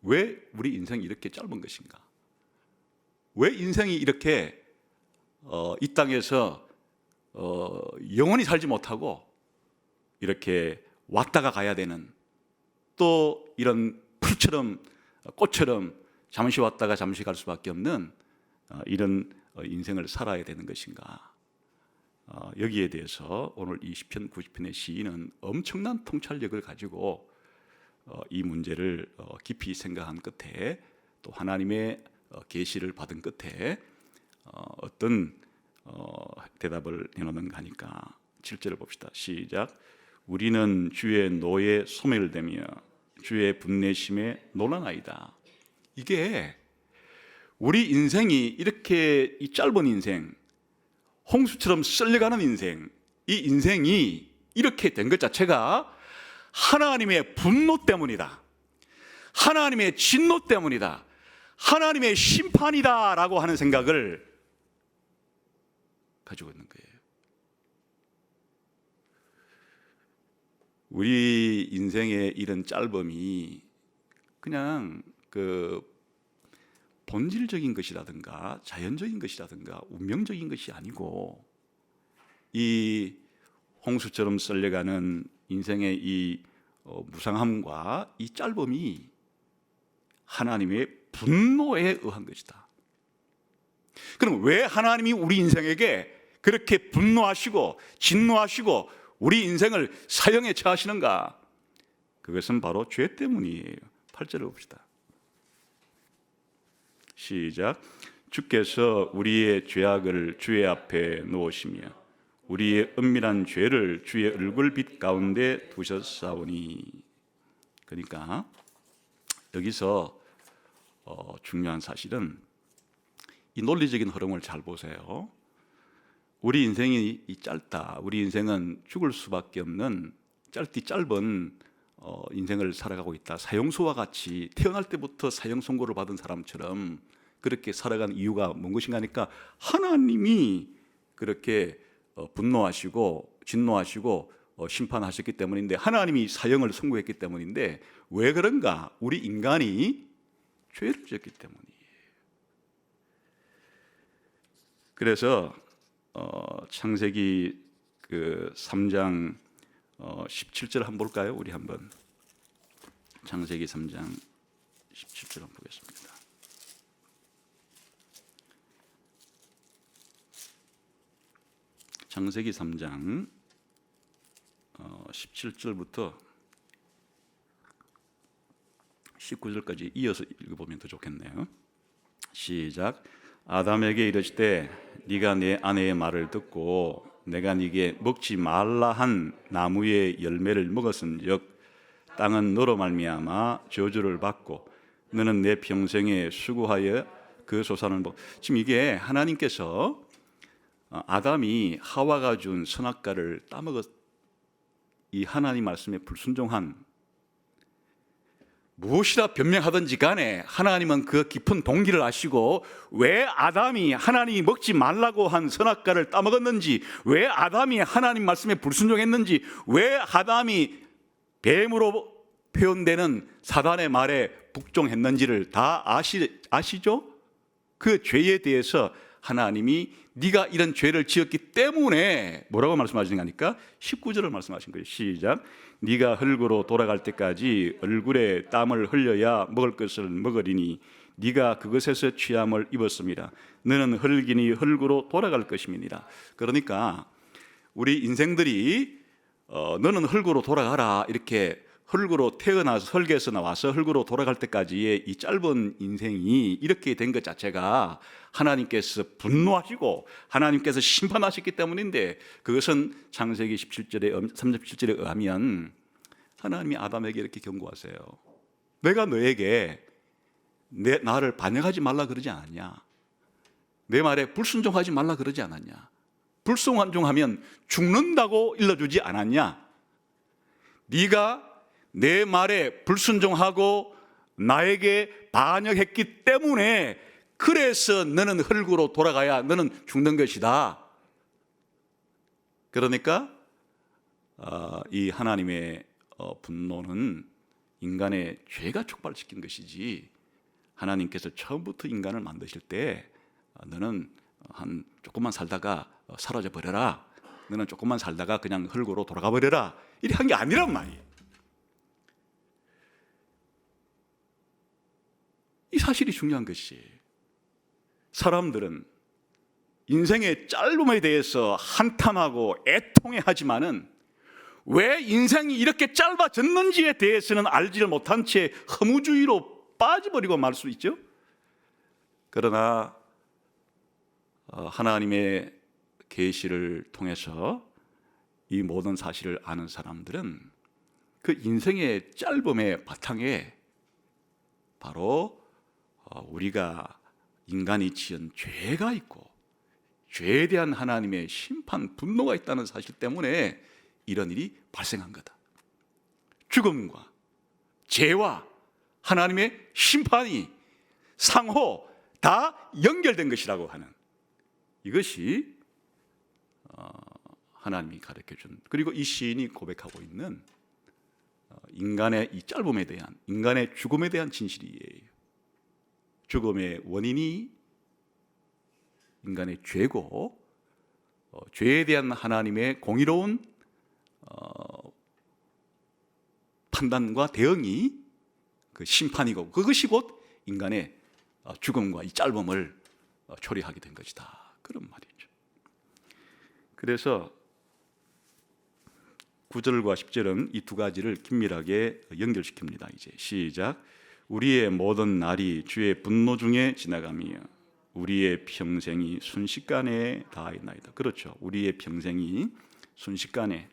왜 우리 인생이 이렇게 짧은 것인가? 왜 인생이 이렇게 이 땅에서 영원히 살지 못하고 이렇게 왔다가 가야 되는, 또 이런 풀처럼 꽃처럼 잠시 왔다가 잠시 갈 수밖에 없는 이런 인생을 살아야 되는 것인가? 여기에 대해서 오늘 이 시편 90편의 시인은 엄청난 통찰력을 가지고 이 문제를 깊이 생각한 끝에, 또 하나님의 계시를 받은 끝에 어떤 대답을 해놓는가 하니까 7절을 봅시다. 시작. 우리는 주의 노에 소멸되며 주의 분내심에 놀라나이다. 이게 우리 인생이 이렇게 이 짧은 인생, 홍수처럼 썰려가는 인생, 이 인생이 이렇게 된 것 자체가 하나님의 분노 때문이다, 하나님의 진노 때문이다, 하나님의 심판이다라고 하는 생각을 가지고 있는 거예요. 우리 인생의 이런 짧음이 그냥 그 본질적인 것이라든가 자연적인 것이라든가 운명적인 것이 아니고, 이 홍수처럼 썰려가는 인생의 이 무상함과 이 짧음이 하나님의 분노에 의한 것이다. 그럼 왜 하나님이 우리 인생에게 그렇게 분노하시고 진노하시고 우리 인생을 사형에 처하시는가? 그것은 바로 죄 때문이에요. 8절을 봅시다. 시작. 주께서 우리의 죄악을 주의 앞에 놓으시며 우리의 은밀한 죄를 주의 얼굴빛 가운데 두셨사오니. 그러니까 여기서 중요한 사실은 이 논리적인 흐름을 잘 보세요. 우리 인생이 짧다. 우리 인생은 죽을 수밖에 없는 짧은 인생을 살아가고 있다. 사형수와 같이 태어날 때부터 사형 선고를 받은 사람처럼 그렇게 살아간 이유가 뭔 것인가 하니까 하나님이 그렇게 분노하시고 진노하시고 심판하셨기 때문인데, 하나님이 사형을 선고했기 때문인데, 왜 그런가? 우리 인간이 죄를 지었기 때문이에요. 그래서 창세기 3장 17절 한번 볼까요? 우리 한번 창세기 3장 17절 한번 보겠습니다. 창세기 3장 17절부터 19절까지 이어서 읽어보면 더 좋겠네요. 시작. 아담에게 이르시되 네가 내 아내의 말을 듣고 내가 네게 먹지 말라 한 나무의 열매를 먹었은즉 땅은 너로 말미암아 저주를 받고 너는 내 평생에 수고하여 그 소산을 먹. 지금 이게 하나님께서 아담이 하와가 준 선악과를 따먹었, 이 하나님 말씀에 불순종한, 무엇이라 변명하든지 간에 하나님은 그 깊은 동기를 아시고 왜 아담이 하나님이 먹지 말라고 한 선악과를 따먹었는지, 왜 아담이 하나님 말씀에 불순종했는지, 왜 아담이 뱀으로 표현되는 사단의 말에 복종했는지를 다 아시죠? 그 죄에 대해서 하나님이 네가 이런 죄를 지었기 때문에 뭐라고 말씀하시는 거니까 19절을 말씀하신 거예요. 시작. 네가 흙으로 돌아갈 때까지 얼굴에 땀을 흘려야 먹을 것을 먹으리니 네가 그것에서 취함을 입었습니다. 너는 흙이니 흙으로 돌아갈 것임이니라. 그러니까 우리 인생들이 너는 흙으로 돌아가라, 이렇게 흙으로 태어나서 흙에서 나와서 흙으로 돌아갈 때까지의 이 짧은 인생이 이렇게 된 것 자체가 하나님께서 분노하시고 하나님께서 심판하셨기 때문인데, 그것은 창세기 37절에 의하면 하나님이 아담에게 이렇게 경고하세요. 내가 너에게 나를 반역하지 말라 그러지 않았냐? 내 말에 불순종하지 말라 그러지 않았냐? 불순종하면 죽는다고 일러주지 않았냐? 네가 내 말에 불순종하고 나에게 반역했기 때문에, 그래서 너는 흙으로 돌아가야 너는 죽는 것이다. 그러니까 이 하나님의 분노는 인간의 죄가 촉발시킨 것이지, 하나님께서 처음부터 인간을 만드실 때 너는 한 조금만 살다가 사라져 버려라, 너는 조금만 살다가 그냥 흙으로 돌아가 버려라, 이렇게 한 게 아니란 말이에요. 이 사실이 중요한 것이, 사람들은 인생의 짧음에 대해서 한탄하고 애통해하지만은 왜 인생이 이렇게 짧아졌는지에 대해서는 알지를 못한 채 허무주의로 빠져버리고 말 수 있죠. 그러나 하나님의 계시를 통해서 이 모든 사실을 아는 사람들은 그 인생의 짧음의 바탕에 바로 우리가 인간이 지은 죄가 있고 죄에 대한 하나님의 심판, 분노가 있다는 사실 때문에 이런 일이 발생한 거다. 죽음과 죄와 하나님의 심판이 상호 다 연결된 것이라고 하는, 이것이 하나님이 가르쳐준, 그리고 이 시인이 고백하고 있는 인간의 이 짧음에 대한, 인간의 죽음에 대한 진실이에요. 죽음의 원인이 인간의 죄고, 죄에 대한 하나님의 공의로운 판단과 대응이 그 심판이고, 그것이 곧 인간의 죽음과 이 짧음을 초래하게 된 것이다, 그런 말이죠. 그래서 9절과 10절은 이 두 가지를 긴밀하게 연결시킵니다. 이제 시작. 우리의 모든 날이 주의 분노 중에 지나가며 우리의 평생이 순식간에 다하였나이다. 그렇죠. 우리의 평생이 순식간에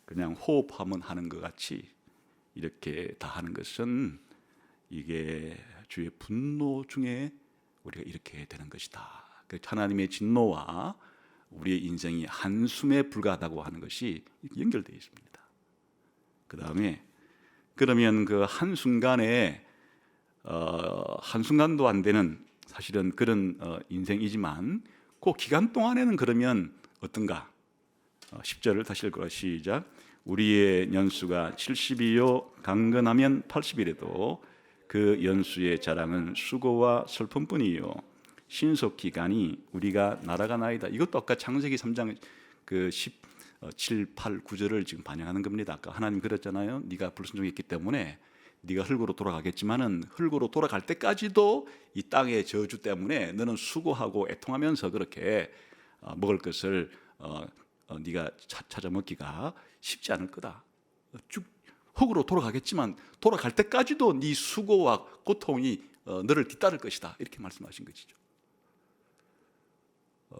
그냥 호흡하면 하는 것 같이 이렇게 다하는 것은 이게 주의 분노 중에 우리가 이렇게 되는 것이다. 하나님의 진노와 우리의 인생이 한숨에 불과하다고 하는 것이 연결되어 있습니다. 그 다음에 그러면 그 한순간에 한순간도 안 되는 사실은 그런 인생이지만 그 기간 동안에는 그러면 어떤가? 10절을 다시 읽어라. 시작. 우리의 연수가 70이요 강건하면 80이라도 그 연수의 자랑은 수고와 슬픔뿐이요 신속 기간이 우리가 날아가나이다. 이것도 아까 창세기 3장 그 17, 8, 9절을 지금 반영하는 겁니다. 아까 하나님 그랬잖아요. 네가 불순종했기 때문에 네가 흙으로 돌아가겠지만은 흙으로 돌아갈 때까지도 이 땅의 저주 때문에 너는 수고하고 애통하면서 그렇게 먹을 것을 네가 찾아 먹기가 쉽지 않을 거다. 쭉 흙으로 돌아가겠지만 돌아갈 때까지도 네 수고와 고통이 너를 뒤따를 것이다. 이렇게 말씀하신 것이죠.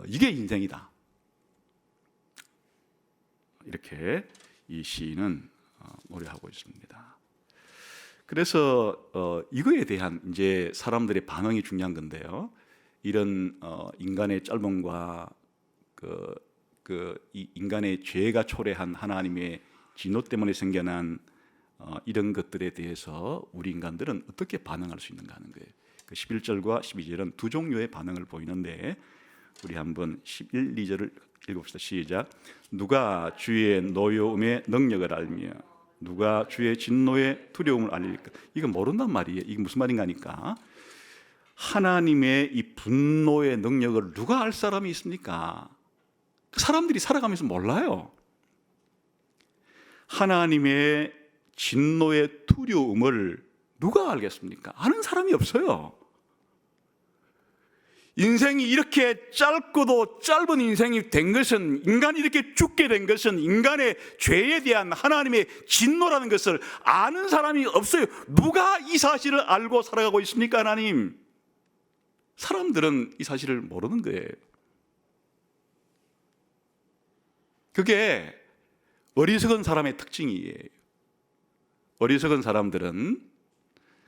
이게 인생이다. 이렇게 이 시인은 노래하고 있습니다. 그래서 이거에 대한 이제 사람들의 반응이 중요한 건데요. 이런 인간의 짧음과 이 인간의 죄가 초래한 하나님의 진노 때문에 생겨난 이런 것들에 대해서 우리 인간들은 어떻게 반응할 수 있는가 하는 거예요. 그 11절과 12절은 두 종류의 반응을 보이는데 우리 한번 11, 2절을 읽읍시다. 시작. 누가 주의 노여움의 능력을 알며 누가 주의 진노의 두려움을 알릴까? 이거 모른단 말이에요. 이게 무슨 말인가 하니까 하나님의 이 분노의 능력을 누가 알 사람이 있습니까? 사람들이 살아가면서 몰라요. 하나님의 진노의 두려움을 누가 알겠습니까? 아는 사람이 없어요. 인생이 이렇게 짧고도 짧은 인생이 된 것은, 인간이 이렇게 죽게 된 것은 인간의 죄에 대한 하나님의 진노라는 것을 아는 사람이 없어요. 누가 이 사실을 알고 살아가고 있습니까? 하나님. 사람들은 이 사실을 모르는 거예요. 그게 어리석은 사람의 특징이에요. 어리석은 사람들은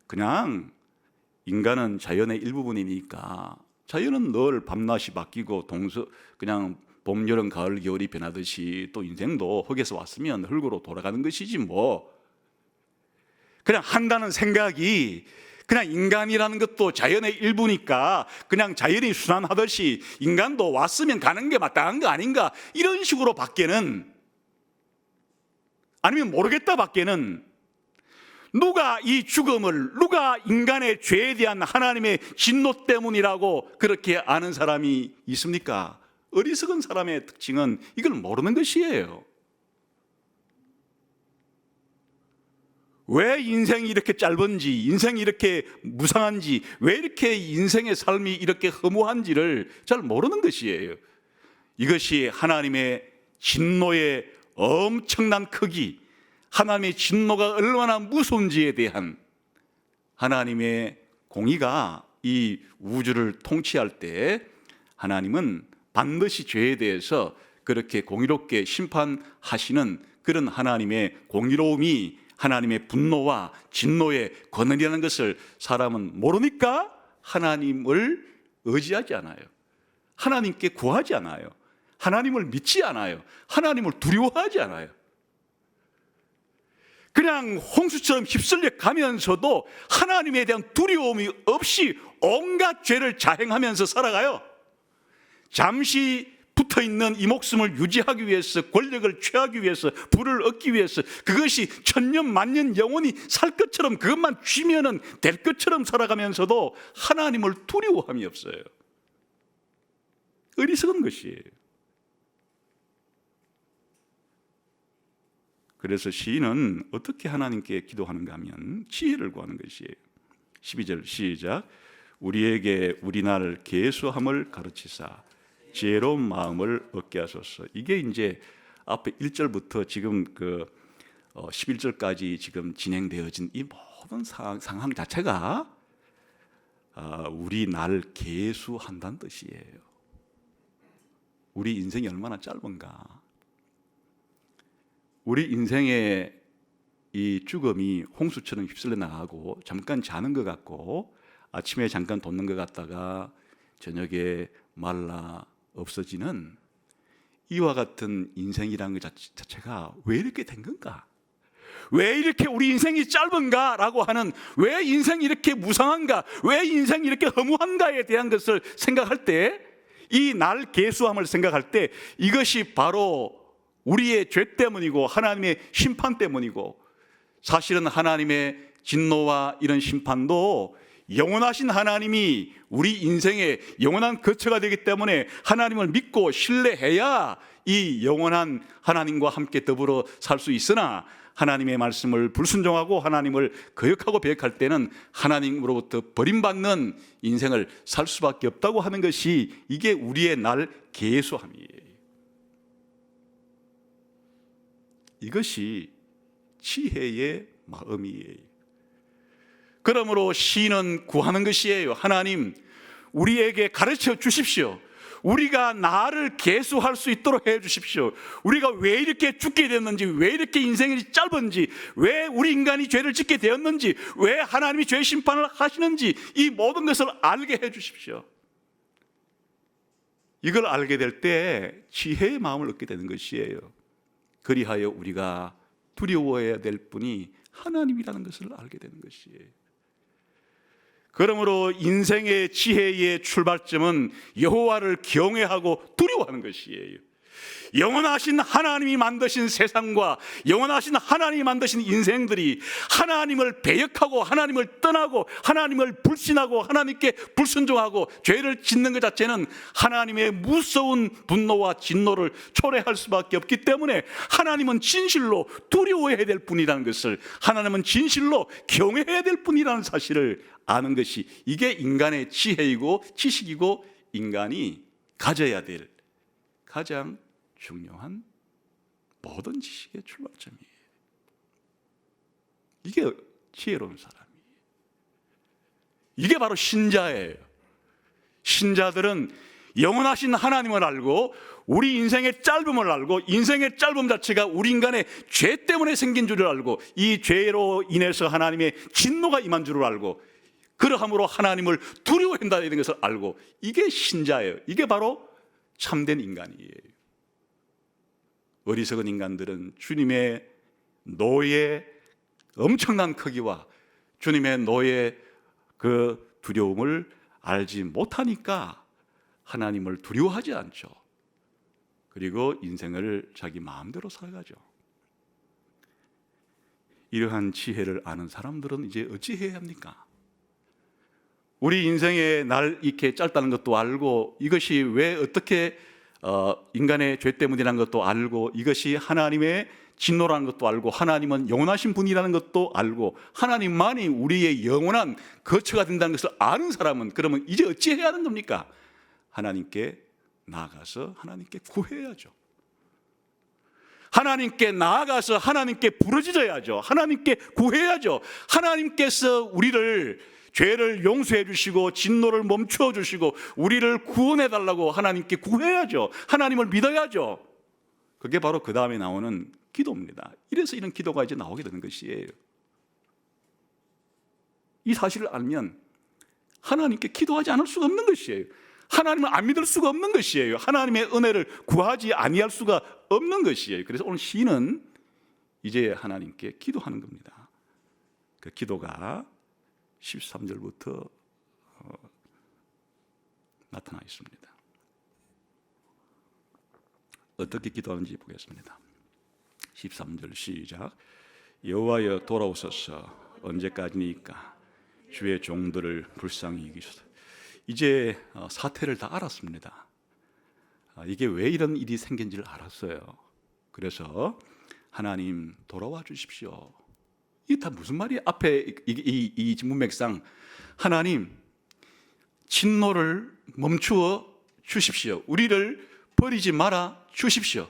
그냥 인간은 자연의 일부분이니까 자연은 늘 밤낮이 바뀌고 그냥 봄, 여름, 가을, 겨울이 변하듯이 또 인생도 흙에서 왔으면 흙으로 돌아가는 것이지 뭐. 그냥 한다는 생각이 그냥 인간이라는 것도 자연의 일부니까 그냥 자연이 순환하듯이 인간도 왔으면 가는 게 마땅한 거 아닌가, 이런 식으로 밖에는, 아니면 모르겠다 밖에는 누가 이 죽음을, 누가 인간의 죄에 대한 하나님의 진노 때문이라고 그렇게 아는 사람이 있습니까? 어리석은 사람의 특징은 이걸 모르는 것이에요. 왜 인생이 이렇게 짧은지, 인생이 이렇게 무상한지, 왜 이렇게 인생의 삶이 이렇게 허무한지를 잘 모르는 것이에요. 이것이 하나님의 진노의 엄청난 크기, 하나님의 진노가 얼마나 무서운지에 대한 하나님의 공의가 이 우주를 통치할 때 하나님은 반드시 죄에 대해서 그렇게 공의롭게 심판하시는 그런 하나님의 공의로움이 하나님의 분노와 진노의 권한이라는 것을 사람은 모르니까 하나님을 의지하지 않아요. 하나님께 구하지 않아요. 하나님을 믿지 않아요. 하나님을 두려워하지 않아요. 그냥 홍수처럼 휩쓸려 가면서도 하나님에 대한 두려움이 없이 온갖 죄를 자행하면서 살아가요. 잠시 붙어있는 이 목숨을 유지하기 위해서, 권력을 취하기 위해서, 부를 얻기 위해서, 그것이 천년 만년 영원히 살 것처럼 그것만 쥐면은 될 것처럼 살아가면서도 하나님을 두려워함이 없어요. 어리석은 것이에요. 그래서 시인은 어떻게 하나님께 기도하는가 하면 지혜를 구하는 것이에요. 12절 시작. 우리에게 우리날 계수함을 가르치사 지혜로운 마음을 얻게 하소서. 이게 이제 앞에 1절부터 지금 11절까지 지금 진행되어진 이 모든 상황 자체가 우리 날 계수한다는 뜻이에요. 우리 인생이 얼마나 짧은가. 우리 인생의 이 죽음이 홍수처럼 휩쓸려 나가고 잠깐 자는 것 같고 아침에 잠깐 돋는 것 같다가 저녁에 말라 없어지는 이와 같은 인생이라는 것 자체가 왜 이렇게 된 건가? 왜 이렇게 우리 인생이 짧은가라고 하는, 왜 인생이 이렇게 무상한가, 왜 인생이 이렇게 허무한가에 대한 것을 생각할 때, 이 날 계수함을 생각할 때 이것이 바로 우리의 죄 때문이고 하나님의 심판 때문이고, 사실은 하나님의 진노와 이런 심판도 영원하신 하나님이 우리 인생의 영원한 거처가 되기 때문에 하나님을 믿고 신뢰해야 이 영원한 하나님과 함께 더불어 살 수 있으나, 하나님의 말씀을 불순종하고 하나님을 거역하고 배역할 때는 하나님으로부터 버림받는 인생을 살 수밖에 없다고 하는 것이, 이게 우리의 날 계수함이에요. 이것이 지혜의 마음이에요. 그러므로 시인은 구하는 것이에요. 하나님, 우리에게 가르쳐 주십시오. 우리가 나를 계수할 수 있도록 해 주십시오. 우리가 왜 이렇게 죽게 됐는지, 왜 이렇게 인생이 짧은지, 왜 우리 인간이 죄를 짓게 되었는지, 왜 하나님이 죄 심판을 하시는지, 이 모든 것을 알게 해 주십시오. 이걸 알게 될 때 지혜의 마음을 얻게 되는 것이에요. 그리하여 우리가 두려워해야 될 분이 하나님이라는 것을 알게 되는 것이에요. 그러므로 인생의 지혜의 출발점은 여호와를 경외하고 두려워하는 것이에요. 영원하신 하나님이 만드신 세상과 영원하신 하나님이 만드신 인생들이 하나님을 배역하고 하나님을 떠나고 하나님을 불신하고 하나님께 불순종하고 죄를 짓는 것 자체는 하나님의 무서운 분노와 진노를 초래할 수밖에 없기 때문에, 하나님은 진실로 두려워해야 될 분이라는 것을, 하나님은 진실로 경외해야 될 분이라는 사실을 아는 것이, 이게 인간의 지혜이고 지식이고 인간이 가져야 될 가장 중요한 모든 지식의 출발점이에요. 이게 지혜로운 사람이에요. 이게 바로 신자예요. 신자들은 영원하신 하나님을 알고 우리 인생의 짧음을 알고, 인생의 짧음 자체가 우리 인간의 죄 때문에 생긴 줄을 알고, 이 죄로 인해서 하나님의 진노가 임한 줄을 알고, 그러함으로 하나님을 두려워한다는 것을 알고, 이게 신자예요. 이게 바로 참된 인간이에요. 어리석은 인간들은 주님의 노의 엄청난 크기와 주님의 노의 그 두려움을 알지 못하니까 하나님을 두려워하지 않죠. 그리고 인생을 자기 마음대로 살아가죠. 이러한 지혜를 아는 사람들은 이제 어찌해야 합니까? 우리 인생의 날 이렇게 짧다는 것도 알고, 이것이 왜 어떻게 인간의 죄 때문이라는 것도 알고, 이것이 하나님의 진노라는 것도 알고, 하나님은 영원하신 분이라는 것도 알고, 하나님만이 우리의 영원한 거처가 된다는 것을 아는 사람은, 그러면 이제 어찌해야 하는 겁니까? 하나님께 나아가서 하나님께 구해야죠. 하나님께 나아가서 하나님께 부르짖어야죠. 하나님께 구해야죠. 하나님께서 우리를, 죄를 용서해 주시고 진노를 멈추어 주시고 우리를 구원해 달라고 하나님께 구해야죠. 하나님을 믿어야죠. 그게 바로 그 다음에 나오는 기도입니다. 이래서 이런 기도가 이제 나오게 되는 것이에요. 이 사실을 알면 하나님께 기도하지 않을 수가 없는 것이에요. 하나님을 안 믿을 수가 없는 것이에요. 하나님의 은혜를 구하지 아니할 수가 없는 것이에요. 그래서 오늘 시인은 이제 하나님께 기도하는 겁니다. 그 기도가 13절부터 나타나 있습니다. 어떻게 기도하는지 보겠습니다. 13절 시작. 여호와여 돌아오소서, 언제까지니까 주의 종들을 불쌍히 여기소서. 이제 사태를 다 알았습니다. 이게 왜 이런 일이 생긴지를 알았어요. 그래서 하나님 돌아와 주십시오. 이게 다 무슨 말이에요? 앞에 이 문맥상 하나님 진노를 멈추어 주십시오. 우리를 버리지 말아 주십시오.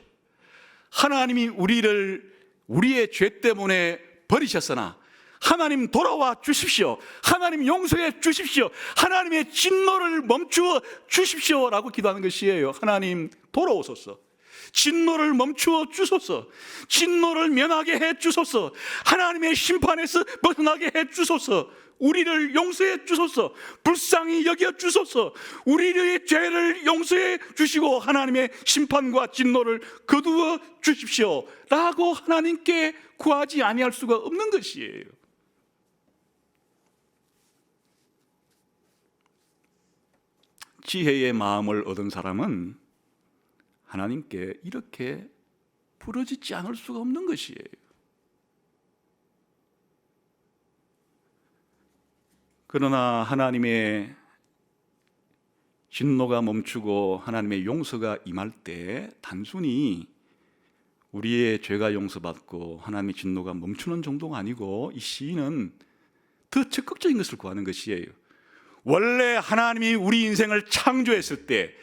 하나님이 우리를 우리의 죄 때문에 버리셨으나 하나님 돌아와 주십시오. 하나님 용서해 주십시오. 하나님의 진노를 멈추어 주십시오라고 기도하는 것이에요. 하나님 돌아오소서. 진노를 멈추어 주소서. 진노를 면하게 해 주소서. 하나님의 심판에서 벗어나게 해 주소서. 우리를 용서해 주소서. 불쌍히 여겨 주소서. 우리의 죄를 용서해 주시고 하나님의 심판과 진노를 거두어 주십시오 라고 하나님께 구하지 아니할 수가 없는 것이에요. 지혜의 마음을 얻은 사람은 하나님께 이렇게 부르짖지 않을 수가 없는 것이에요. 그러나 하나님의 진노가 멈추고 하나님의 용서가 임할 때 단순히 우리의 죄가 용서받고 하나님의 진노가 멈추는 정도가 아니고 이 시인은 더 적극적인 것을 구하는 것이에요. 원래 하나님이 우리 인생을 창조했을 때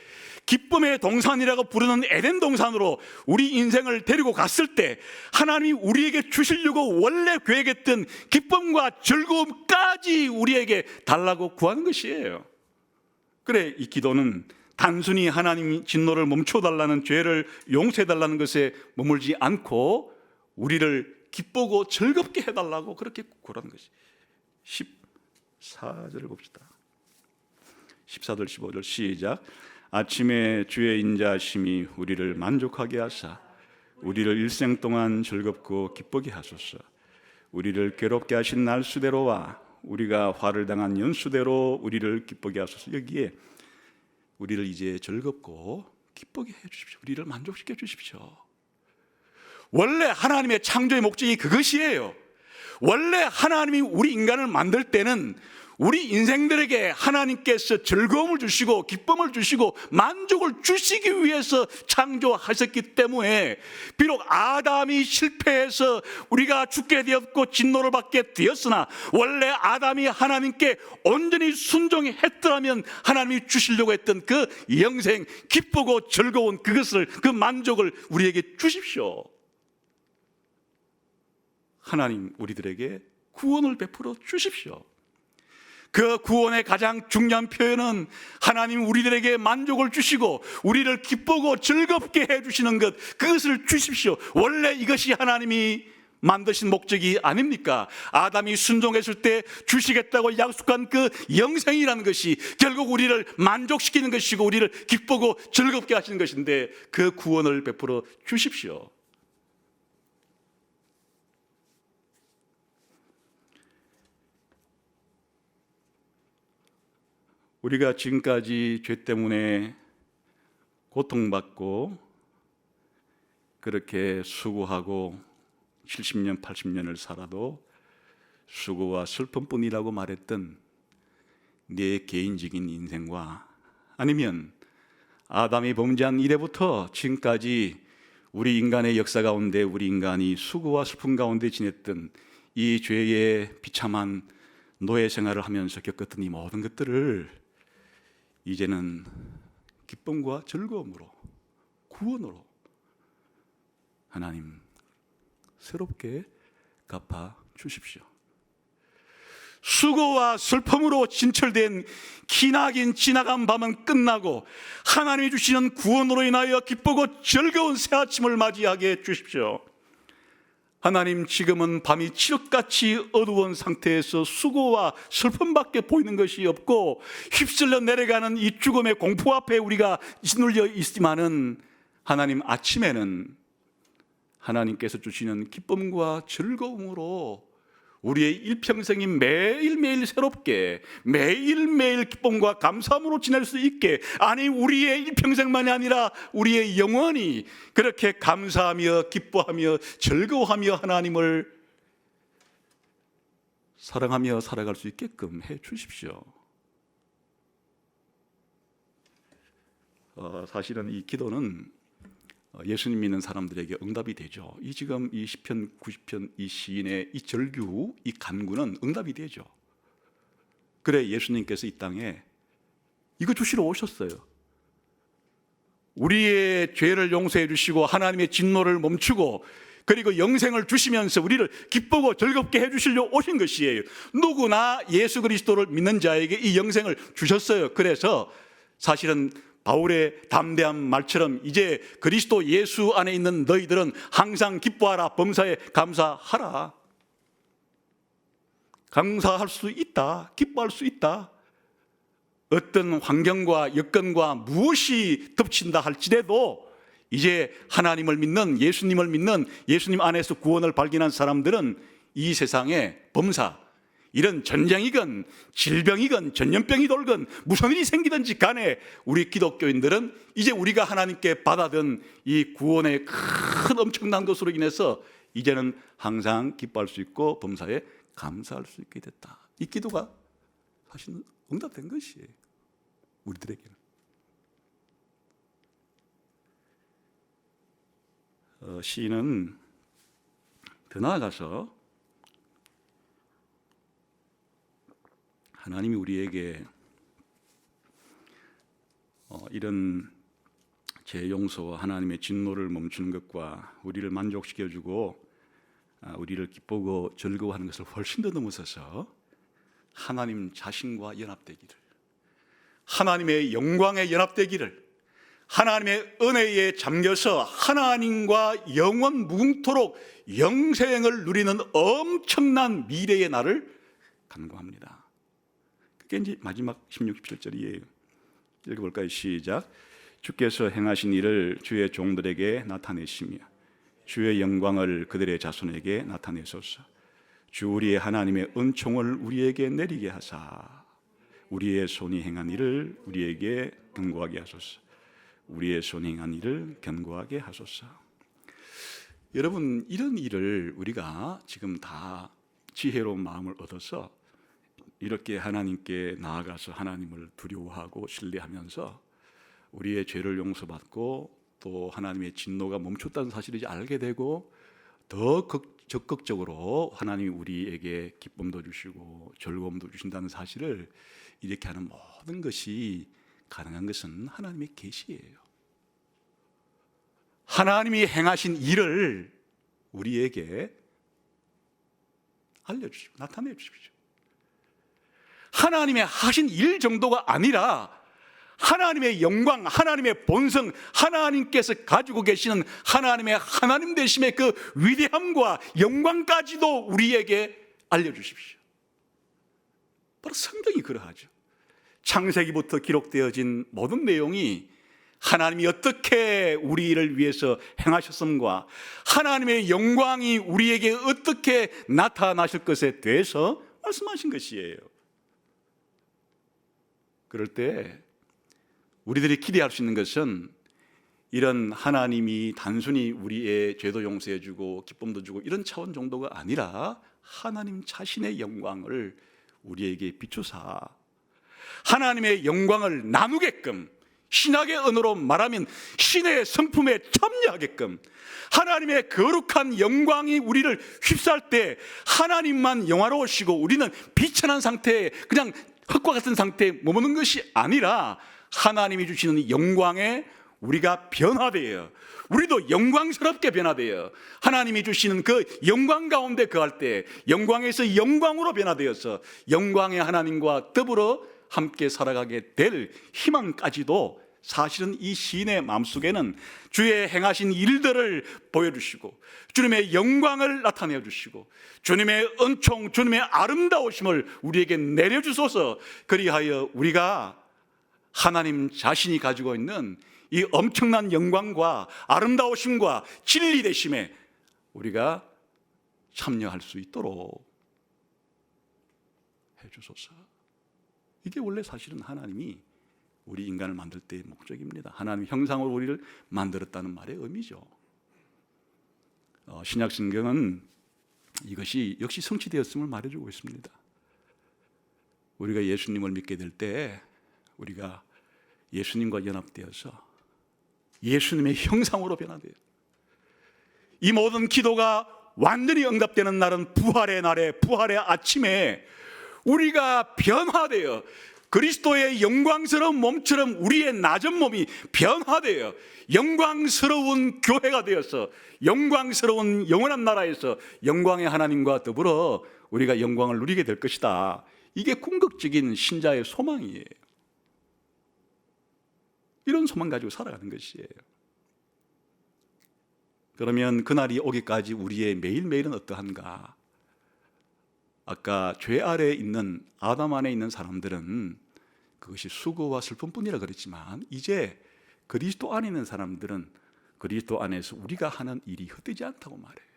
기쁨의 동산이라고 부르는 에덴 동산으로 우리 인생을 데리고 갔을 때 하나님이 우리에게 주시려고 원래 계획했던 기쁨과 즐거움까지 우리에게 달라고 구하는 것이에요. 그래, 이 기도는 단순히 하나님이 진노를 멈춰달라는, 죄를 용서해달라는 것에 머물지 않고 우리를 기쁘고 즐겁게 해달라고 그렇게 구하는 것이. 14절을 봅시다. 14절 15절 시작. 아침에 주의 인자하심이 우리를 만족하게 하사 우리를 일생 동안 즐겁고 기쁘게 하소서. 우리를 괴롭게 하신 날수대로와 우리가 화를 당한 연수대로 우리를 기쁘게 하소서. 여기에 우리를 이제 즐겁고 기쁘게 해 주십시오. 우리를 만족시켜 주십시오. 원래 하나님의 창조의 목적이 그것이에요. 원래 하나님이 우리 인간을 만들 때는 우리 인생들에게 하나님께서 즐거움을 주시고 기쁨을 주시고 만족을 주시기 위해서 창조하셨기 때문에 비록 아담이 실패해서 우리가 죽게 되었고 진노를 받게 되었으나 원래 아담이 하나님께 온전히 순종했더라면 하나님이 주시려고 했던 그 영생, 기쁘고 즐거운 그것을, 그 만족을 우리에게 주십시오. 하나님 우리들에게 구원을 베풀어 주십시오. 그 구원의 가장 중요한 표현은 하나님 우리들에게 만족을 주시고 우리를 기쁘고 즐겁게 해주시는 것, 그것을 주십시오. 원래 이것이 하나님이 만드신 목적이 아닙니까? 아담이 순종했을 때 주시겠다고 약속한 그 영생이라는 것이 결국 우리를 만족시키는 것이고 우리를 기쁘고 즐겁게 하시는 것인데 그 구원을 베풀어 주십시오. 우리가 지금까지 죄 때문에 고통받고 그렇게 수고하고 70년, 80년을 살아도 수고와 슬픔뿐이라고 말했던 내 개인적인 인생과 아니면 아담이 범죄한 이래부터 지금까지 우리 인간의 역사 가운데 우리 인간이 수고와 슬픔 가운데 지냈던 이 죄의 비참한 노예 생활을 하면서 겪었던 이 모든 것들을 이제는 기쁨과 즐거움으로, 구원으로 하나님 새롭게 갚아 주십시오. 수고와 슬픔으로 진철된 기나긴 지나간 밤은 끝나고 하나님이 주시는 구원으로 인하여 기쁘고 즐거운 새 아침을 맞이하게 해 주십시오. 하나님, 지금은 밤이 칠흑같이 어두운 상태에서 수고와 슬픔밖에 보이는 것이 없고 휩쓸려 내려가는 이 죽음의 공포 앞에 우리가 짓눌려 있지만은 하나님, 아침에는 하나님께서 주시는 기쁨과 즐거움으로 우리의 일평생이 매일매일 새롭게 매일매일 기쁨과 감사함으로 지낼 수 있게, 아니 우리의 일평생만이 아니라 우리의 영원히 그렇게 감사하며 기뻐하며 즐거워하며 하나님을 사랑하며 살아갈 수 있게끔 해 주십시오. 사실은 이 기도는 예수님 믿는 사람들에게 응답이 되죠. 지금 이 시편 90편 이 시인의 이 절규, 이 간구는 응답이 되죠. 그래, 예수님께서 이 땅에 이거 주시러 오셨어요. 우리의 죄를 용서해 주시고 하나님의 진노를 멈추고 그리고 영생을 주시면서 우리를 기쁘고 즐겁게 해주시려 오신 것이에요. 누구나 예수 그리스도를 믿는 자에게 이 영생을 주셨어요. 그래서 사실은 바울의 담대한 말처럼 이제 그리스도 예수 안에 있는 너희들은 항상 기뻐하라, 범사에 감사하라. 감사할 수 있다, 기뻐할 수 있다. 어떤 환경과 여건과 무엇이 덮친다 할지라도 이제 하나님을 믿는, 예수님을 믿는, 예수님 안에서 구원을 발견한 사람들은 이 세상에 범사, 이런 전쟁이건 질병이건 전염병이 돌건 무슨 일이 생기든지 간에 우리 기독교인들은 이제 우리가 하나님께 받아든 이 구원의 큰 엄청난 것으로 인해서 이제는 항상 기뻐할 수 있고 범사에 감사할 수 있게 됐다. 이 기도가 사실은 응답된 것이에요, 우리들에게는. 시인은 더 나아가서 하나님이 우리에게 이런 죄 용서와 하나님의 진노를 멈추는 것과 우리를 만족시켜주고 우리를 기쁘고 즐거워하는 것을 훨씬 더 넘어서서 하나님 자신과 연합되기를, 하나님의 영광에 연합되기를, 하나님의 은혜에 잠겨서 하나님과 영원 무궁토록 영생을 누리는 엄청난 미래의 날을 간구합니다. 그게 이제 마지막 16, 17절이에요. 읽어볼까요? 시작. 주께서 행하신 일을 주의 종들에게 나타내시며 주의 영광을 그들의 자손에게 나타내소서. 주 우리의 하나님의 은총을 우리에게 내리게 하사 우리의 손이 행한 일을 우리에게 견고하게 하소서. 우리의 손이 행한 일을 견고하게 하소서. 여러분, 이런 일을 우리가 지금 다 지혜로운 마음을 얻어서 이렇게 하나님께 나아가서 하나님을 두려워하고 신뢰하면서 우리의 죄를 용서받고 또 하나님의 진노가 멈췄다는 사실을 이제 알게 되고 더 적극적으로 하나님이 우리에게 기쁨도 주시고 즐거움도 주신다는 사실을 이렇게 하는 모든 것이 가능한 것은 하나님의 계시예요. 하나님이 행하신 일을 우리에게 알려주십시오. 나타내 주십시오. 하나님의 하신 일 정도가 아니라 하나님의 영광, 하나님의 본성, 하나님께서 가지고 계시는 하나님의 하나님 되심의 그 위대함과 영광까지도 우리에게 알려주십시오. 바로 성경이 그러하죠. 창세기부터 기록되어진 모든 내용이 하나님이 어떻게 우리를 위해서 행하셨음과 하나님의 영광이 우리에게 어떻게 나타나실 것에 대해서 말씀하신 것이에요. 그럴 때 우리들이 기대할 수 있는 것은 이런 하나님이 단순히 우리의 죄도 용서해 주고 기쁨도 주고 이런 차원 정도가 아니라 하나님 자신의 영광을 우리에게 비추사 하나님의 영광을 나누게끔, 신학의 언어로 말하면 신의 성품에 참여하게끔, 하나님의 거룩한 영광이 우리를 휩싸을 때 하나님만 영화로우시고 우리는 비천한 상태에 그냥 흙과 같은 상태에 머무는 것이 아니라 하나님이 주시는 영광에 우리가 변화되어 우리도 영광스럽게 변화되어 하나님이 주시는 그 영광 가운데 거할 때 영광에서 영광으로 변화되어서 영광의 하나님과 더불어 함께 살아가게 될 희망까지도 사실은 이 시인의 마음속에는 주의 행하신 일들을 보여주시고 주님의 영광을 나타내 주시고 주님의 은총, 주님의 아름다우심을 우리에게 내려주소서. 그리하여 우리가 하나님 자신이 가지고 있는 이 엄청난 영광과 아름다우심과 진리 되심에 우리가 참여할 수 있도록 해주소서. 이게 원래 사실은 하나님이 우리 인간을 만들 때의 목적입니다. 하나님 형상으로 우리를 만들었다는 말의 의미죠. 신약 성경은 이것이 역시 성취되었음을 말해주고 있습니다. 우리가 예수님을 믿게 될 때 우리가 예수님과 연합되어서 예수님의 형상으로 변화돼요. 이 모든 기도가 완전히 응답되는 날은 부활의 날에, 부활의 아침에 우리가 변화되어 그리스도의 영광스러운 몸처럼 우리의 낮은 몸이 변화되어 영광스러운 교회가 되어서 영광스러운 영원한 나라에서 영광의 하나님과 더불어 우리가 영광을 누리게 될 것이다. 이게 궁극적인 신자의 소망이에요. 이런 소망 가지고 살아가는 것이에요. 그러면 그날이 오기까지 우리의 매일매일은 어떠한가? 아까 죄 아래에 있는 아담 안에 있는 사람들은 그것이 수고와 슬픔뿐이라 그랬지만 이제 그리스도 안에 있는 사람들은 그리스도 안에서 우리가 하는 일이 헛되지 않다고 말해요.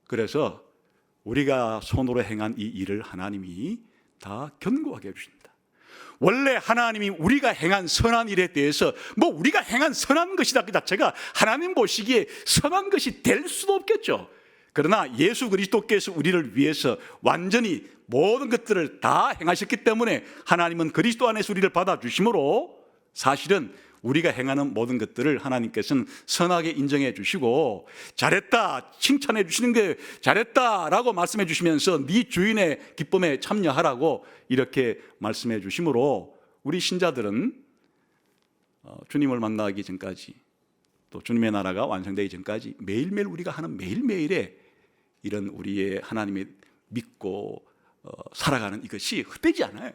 그래서 우리가 손으로 행한 이 일을 하나님이 다 견고하게 해주십니다. 원래 하나님이 우리가 행한 선한 일에 대해서 우리가 행한 선한 것이다 그 자체가 하나님 보시기에 선한 것이 될 수도 없겠죠. 그러나 예수 그리스도께서 우리를 위해서 완전히 모든 것들을 다 행하셨기 때문에 하나님은 그리스도 안에서 우리를 받아주심으로 사실은 우리가 행하는 모든 것들을 하나님께서는 선하게 인정해 주시고 잘했다 칭찬해 주시는 게 잘했다라고 말씀해 주시면서 네 주인의 기쁨에 참여하라고 이렇게 말씀해 주심으로 우리 신자들은 주님을 만나기 전까지 또 주님의 나라가 완성되기 전까지 매일매일 우리가 하는 매일매일에 이런 우리의 하나님을 믿고 살아가는 이것이 헛되지 않아요.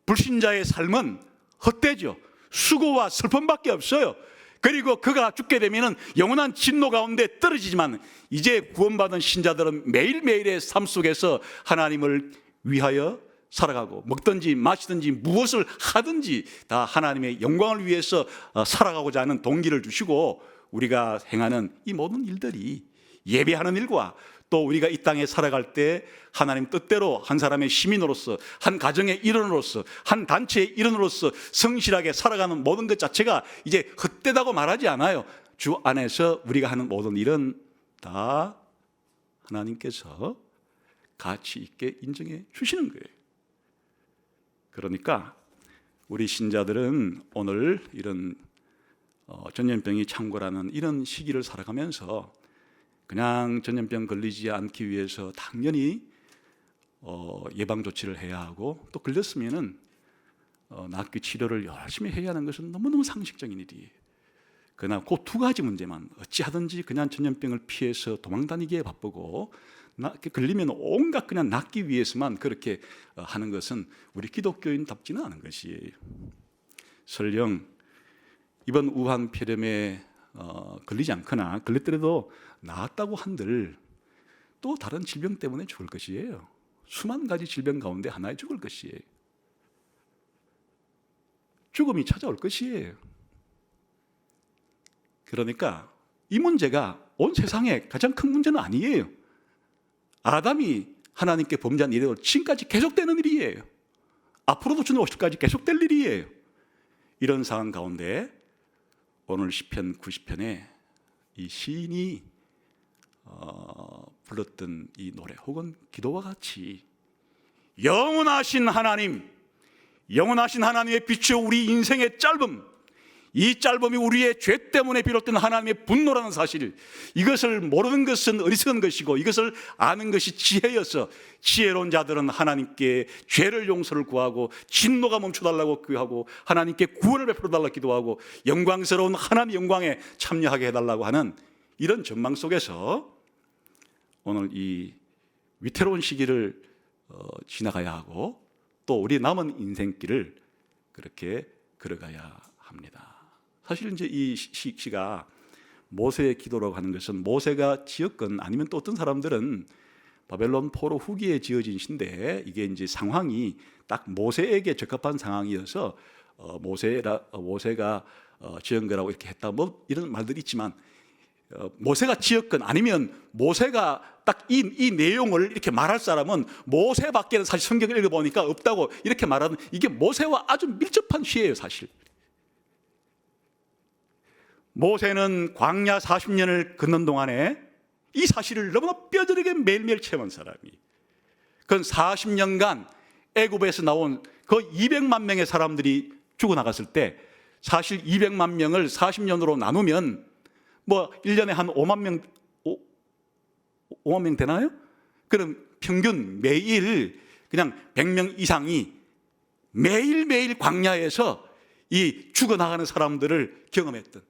불신자의 삶은 헛되죠. 수고와 슬픔밖에 없어요. 그리고 그가 죽게 되면 영원한 진노 가운데 떨어지지만 이제 구원받은 신자들은 매일매일의 삶 속에서 하나님을 위하여 살아가고 먹든지 마시든지 무엇을 하든지 다 하나님의 영광을 위해서 살아가고자 하는 동기를 주시고 우리가 행하는 이 모든 일들이 예배하는 일과 또 우리가 이 땅에 살아갈 때 하나님 뜻대로 한 사람의 시민으로서 한 가정의 일원으로서 한 단체의 일원으로서 성실하게 살아가는 모든 것 자체가 이제 헛되다고 말하지 않아요. 주 안에서 우리가 하는 모든 일은 다 하나님께서 가치 있게 인정해 주시는 거예요. 그러니까 우리 신자들은 오늘 이런 전염병이 창궐하는 이런 시기를 살아가면서 그냥 전염병 걸리지 않기 위해서 당연히 예방 조치를 해야 하고 또 걸렸으면은 낫기 치료를 열심히 해야 하는 것은 너무너무 상식적인 일이에요. 그러나 그 두 가지 문제만 어찌하든지 그냥 전염병을 피해서 도망다니기에 바쁘고 걸리면 온갖 그냥 낫기 위해서만 그렇게 하는 것은 우리 기독교인답지는 않은 것이에요. 설령 이번 우한 폐렴에 걸리지 않거나 걸렸더라도 나았다고 한들 또 다른 질병 때문에 죽을 것이에요. 수만 가지 질병 가운데 하나에 죽을 것이에요. 죽음이 찾아올 것이에요. 그러니까 이 문제가 온 세상에 가장 큰 문제는 아니에요. 아담이 하나님께 범죄한 이래로 지금까지 계속되는 일이에요. 앞으로도 주님 오실 때까지 계속될 일이에요. 이런 상황 가운데 오늘 시편 90편에 이 시인이 불렀던 이 노래 혹은 기도와 같이 영원하신 하나님, 영원하신 하나님의 빛이 우리 인생의 짧음, 이 짧음이 우리의 죄 때문에 비롯된 하나님의 분노라는 사실, 이것을 모르는 것은 어리석은 것이고 이것을 아는 것이 지혜여서 지혜로운 자들은 하나님께 죄를 용서를 구하고 진노가 멈춰달라고 구하고 하나님께 구원을 베풀어달라고 기도하고 영광스러운 하나님의 영광에 참여하게 해달라고 하는 이런 전망 속에서 오늘 이 위태로운 시기를 지나가야 하고 또 우리 남은 인생길을 그렇게 걸어가야 합니다. 사실 이제 이 시가 모세의 기도라고 하는 것은 모세가 지었건 아니면 또 어떤 사람들은 바벨론 포로 후기에 지어진 시인데 이게 이제 상황이 딱 모세에게 적합한 상황이어서 모세가 지은 거라고 이렇게 했다 뭐 이런 말들이 있지만 모세가 지었건 아니면 모세가 딱 이 내용을 이렇게 말할 사람은 모세밖에는 사실 성경을 읽어보니까 없다고 이렇게 말하는 이게 모세와 아주 밀접한 시예요. 사실 모세는 광야 40년을 걷는 동안에 이 사실을 너무나 뼈저리게 매일매일 체험한 사람이 그건 40년간 애굽에서 나온 그 200만 명의 사람들이 죽어나갔을 때 사실 200만 명을 40년으로 나누면 뭐 1년에 한 5만 명 되나요? 그럼 평균 매일 그냥 100명 이상이 매일매일 광야에서 이 죽어나가는 사람들을 경험했던,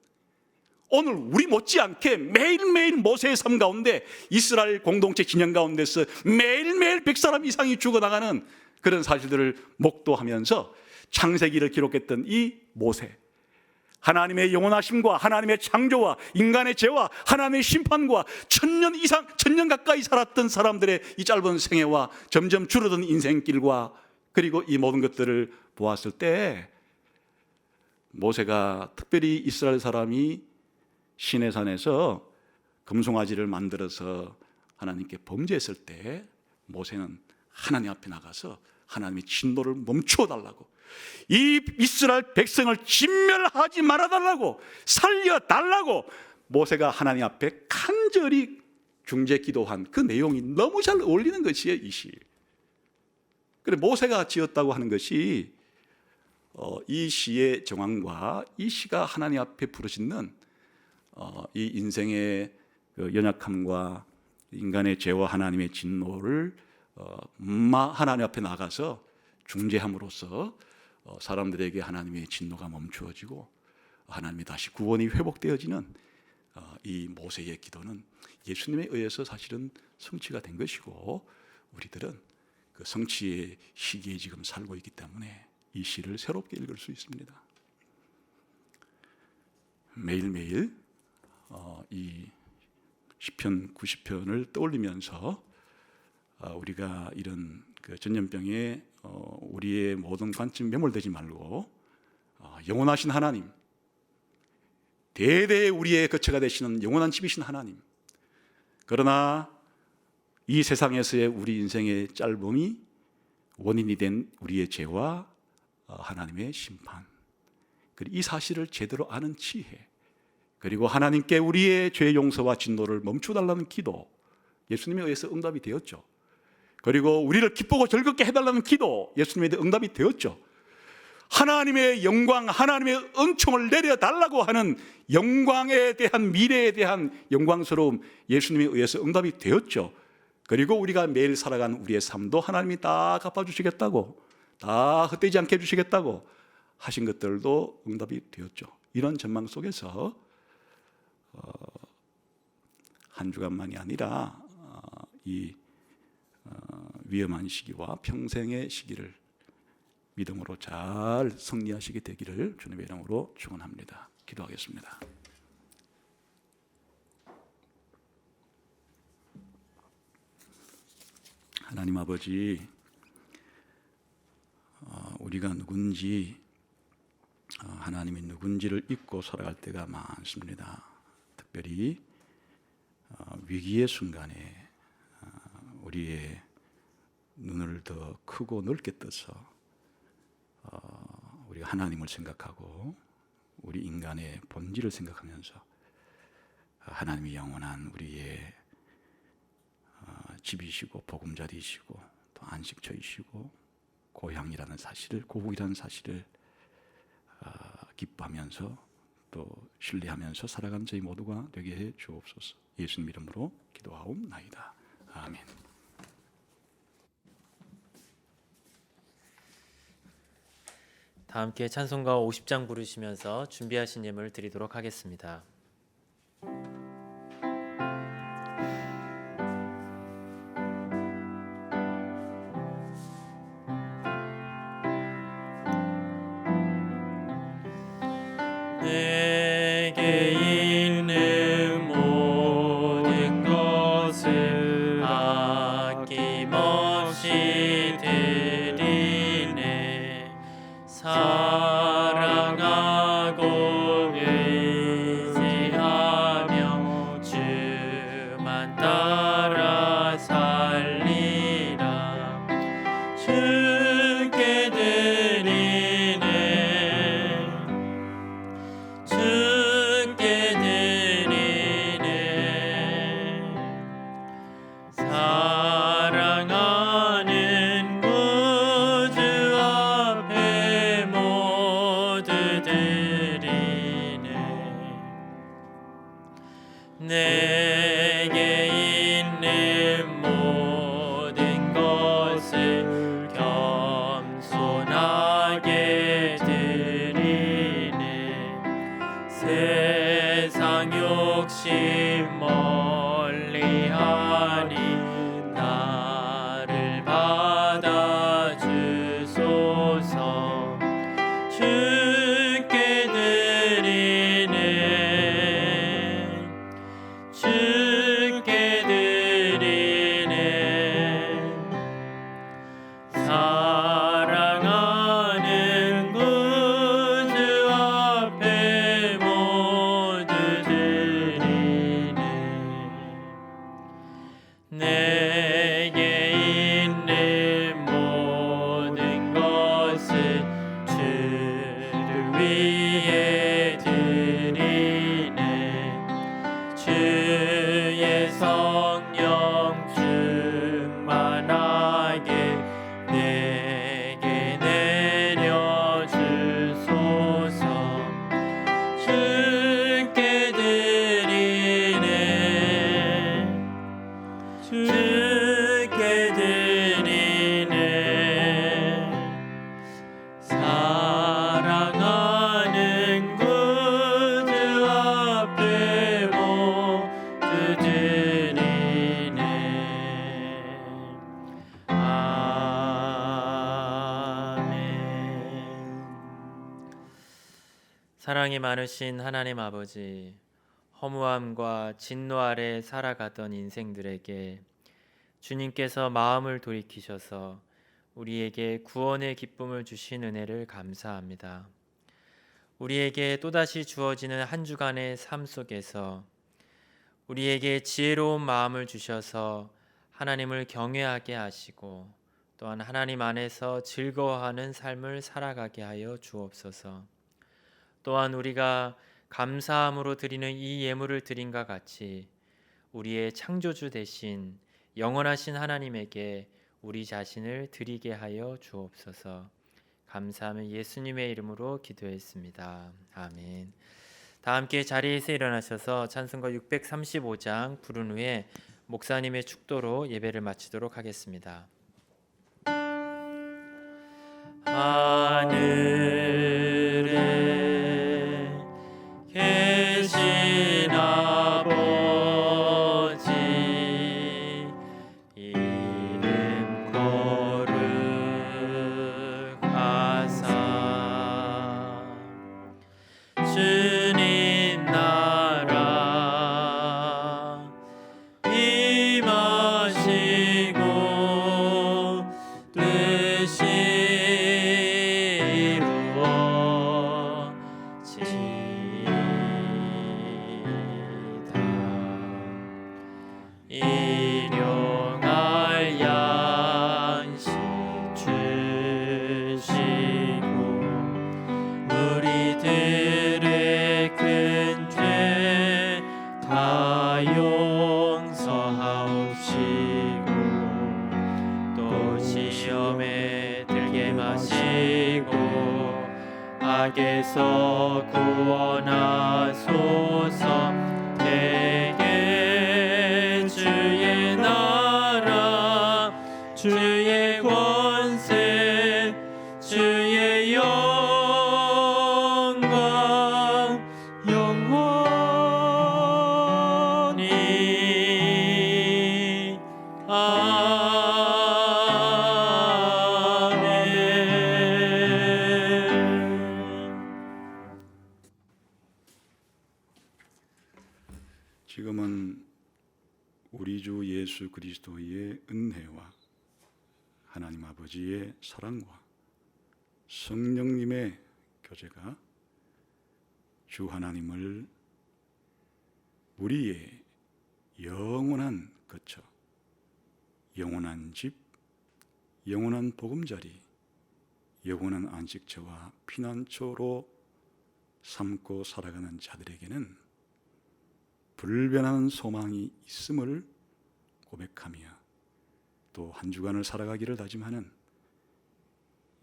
오늘 우리 못지않게 매일매일 모세의 삶 가운데 이스라엘 공동체 진영 가운데서 매일매일 100사람 이상이 죽어나가는 그런 사실들을 목도하면서 창세기를 기록했던 이 모세, 하나님의 영원하심과 하나님의 창조와 인간의 죄와 하나님의 심판과 1000년 이상 1000년 가까이 살았던 사람들의 이 짧은 생애와 점점 줄어든 인생길과 그리고 이 모든 것들을 보았을 때, 모세가 특별히 이스라엘 사람이 시내산에서 금송아지를 만들어서 하나님께 범죄했을 때 모세는 하나님 앞에 나가서 하나님의 진노를 멈추어 달라고, 이 이스라엘 백성을 진멸하지 말아 달라고, 살려 달라고 모세가 하나님 앞에 간절히 중재 기도한 그 내용이 너무 잘 어울리는 것이에요, 이 시. 그래, 모세가 지었다고 하는 것이 이 시의 정황과 이 시가 하나님 앞에 부르짖는 이 인생의 연약함과 인간의 죄와 하나님의 진노를 하나님 앞에 나가서 중재함으로써 사람들에게 하나님의 진노가 멈추어지고 하나님이 다시 구원이 회복되어지는 이 모세의 기도는 예수님에 의해서 사실은 성취가 된 것이고, 우리들은 그 성취의 시기에 지금 살고 있기 때문에 이 시를 새롭게 읽을 수 있습니다. 매일매일 이 시편 90편을 떠올리면서 우리가 이런 그 전염병에 우리의 모든 관점이 매몰되지 말고 영원하신 하나님, 대대의 우리의 거처가 되시는 영원한 집이신 하나님, 그러나 이 세상에서의 우리 인생의 짧음이 원인이 된 우리의 죄와 하나님의 심판, 그리고 이 사실을 제대로 아는 지혜, 그리고 하나님께 우리의 죄 용서와 진노를 멈춰달라는 기도, 예수님에 의해서 응답이 되었죠. 그리고 우리를 기쁘고 즐겁게 해달라는 기도, 예수님에 대해 응답이 되었죠. 하나님의 영광, 하나님의 은총을 내려달라고 하는 영광에 대한, 미래에 대한 영광스러움, 예수님에 의해서 응답이 되었죠. 그리고 우리가 매일 살아가는 우리의 삶도 하나님이 다 갚아주시겠다고, 다 헛되지 않게 해주시겠다고 하신 것들도 응답이 되었죠. 이런 전망 속에서 한 주간만이 아니라 이 위험한 시기와 평생의 시기를 믿음으로 잘 승리하시게 되기를 주님의 이름으로 축원합니다. 기도하겠습니다. 하나님 아버지, 우리가 누군지, 하나님이 누군지를 잊고 살아갈 때가 많습니다. 특별히 위기의 순간에 우리의 눈을 더 크고 넓게 떠서 우리가 하나님을 생각하고 우리 인간의 본질을 생각하면서 하나님이 영원한 우리의 집이시고 보금자리이시고 또 안식처이시고 고향이라는 사실을, 고국이라는 사실을 기뻐하면서 또 신뢰하면서 살아가는 저희 모두가 되게 해 주옵소서. 예수님 이름으로 기도하옵나이다. 아멘. 다 함께 찬송가 50장 부르시면서 준비하신 예물 드리도록 하겠습니다. 내게 있는 모든 것을 아낌없이 드리네. 사랑하고 의지하며 주만 따라 살리라. 주께 드리네. 주께 드리네. 사랑하는 구주 앞에 모두 드리네. 내게 있는 모든 것을 세상 욕심 멀리하니 나를 받아주소서. 주께 드리네 주께 드리네 사랑하는 구주 앞에 모두 드리네. 내게 있는 모든 것을 주를 위해 드리네. 주의 성령 충만하게 내게 내려주소서. 주께 드리네 주께 드리네 사랑하는 구주 앞에 모두 드리네. 아멘. 사랑이 많으신 하나님 아버지, 허무함과 진노 아래 살아가던 인생들에게 주님께서 마음을 돌이키셔서 우리에게 구원의 기쁨을 주신 은혜를 감사합니다. 우리에게 또다시 주어지는 한 주간의 삶 속에서 우리에게 지혜로운 마음을 주셔서 하나님을 경외하게 하시고 또한 하나님 안에서 즐거워하는 삶을 살아가게 하여 주옵소서. 또한 우리가 감사함으로 드리는 이 예물을 드림과 같이 우리의 창조주 되신 영원하신 하나님에게 우리 자신을 드리게 하여 주옵소서. 감사하며 예수님의 이름으로 기도했습니다. 아멘. 다 함께 자리에서 일어나셔서 찬송가 635장 부른 후에 목사님의 축도로 예배를 마치도록 하겠습니다. 하늘에 계신 아버지 이름 거룩하사 주님 나라 임하시고 뜻이 일용할 양식 주시고 우리들의 큰 죄 다 용서하옵시고 또 시험에 들게 마시고 악에서 구원하소서. 대개 주의 나라 주의 권세 주의 영광 영원히 지금은 우리 주 예수 그리스도의 은혜와 하나님 아버지의 사랑과 성령님의 교제가 주 하나님을 우리의 영원한 거처, 영원한 집, 영원한 보금자리, 영원한 안식처와 피난처로 삼고 살아가는 자들에게는 불변하는 소망이 있음을 고백하며 또 한 주간을 살아가기를 다짐하는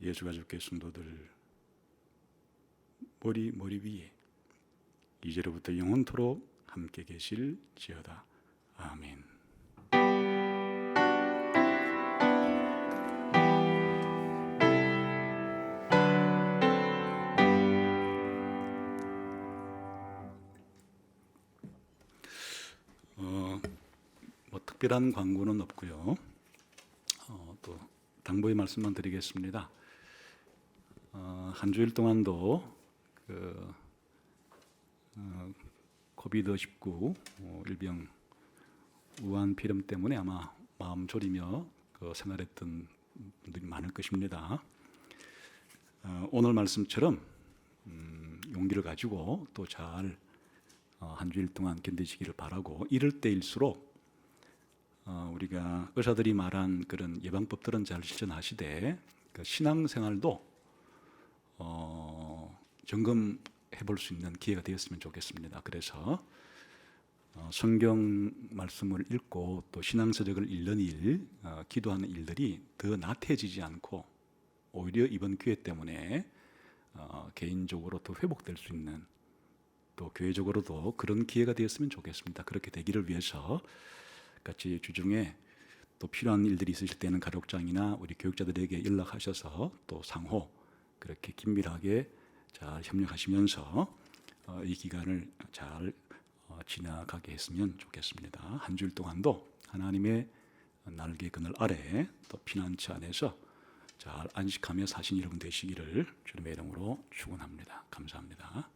예수가족회 성도들 머리 위에 이제로부터 영원토록 함께 계실지어다. 아멘. 특별한 광고는 없고요. 또 당부의 말씀만 드리겠습니다. 한 주일 동안도 코비드-19 일병 우한 피렴 때문에 아마 마음 졸이며 생활했던 분들이 많을 것입니다. 오늘 말씀처럼 용기를 가지고 또 잘 한 주일 동안 견디시기를 바라고, 이럴 때일수록 우리가 의사들이 말한 그런 예방법들은 잘 실천하시되 그 신앙생활도 점검해 볼 수 있는 기회가 되었으면 좋겠습니다. 그래서 성경 말씀을 읽고 또 신앙서적을 읽는 일, 기도하는 일들이 더 나태해지지 않고 오히려 이번 기회 때문에 개인적으로 더 회복될 수 있는, 또 교회적으로도 그런 기회가 되었으면 좋겠습니다. 그렇게 되기를 위해서 같이 주중에 또 필요한 일들이 있으실 때는 가족장이나 우리 교육자들에게 연락하셔서 또 상호 그렇게 긴밀하게 잘 협력하시면서 이 기간을 잘 지나가게 했으면 좋겠습니다. 한 주일 동안도 하나님의 날개 그늘 아래 또 피난처 안에서 잘 안식하며 사신 여러분 되시기를 주님의 이름으로 축원합니다. 감사합니다.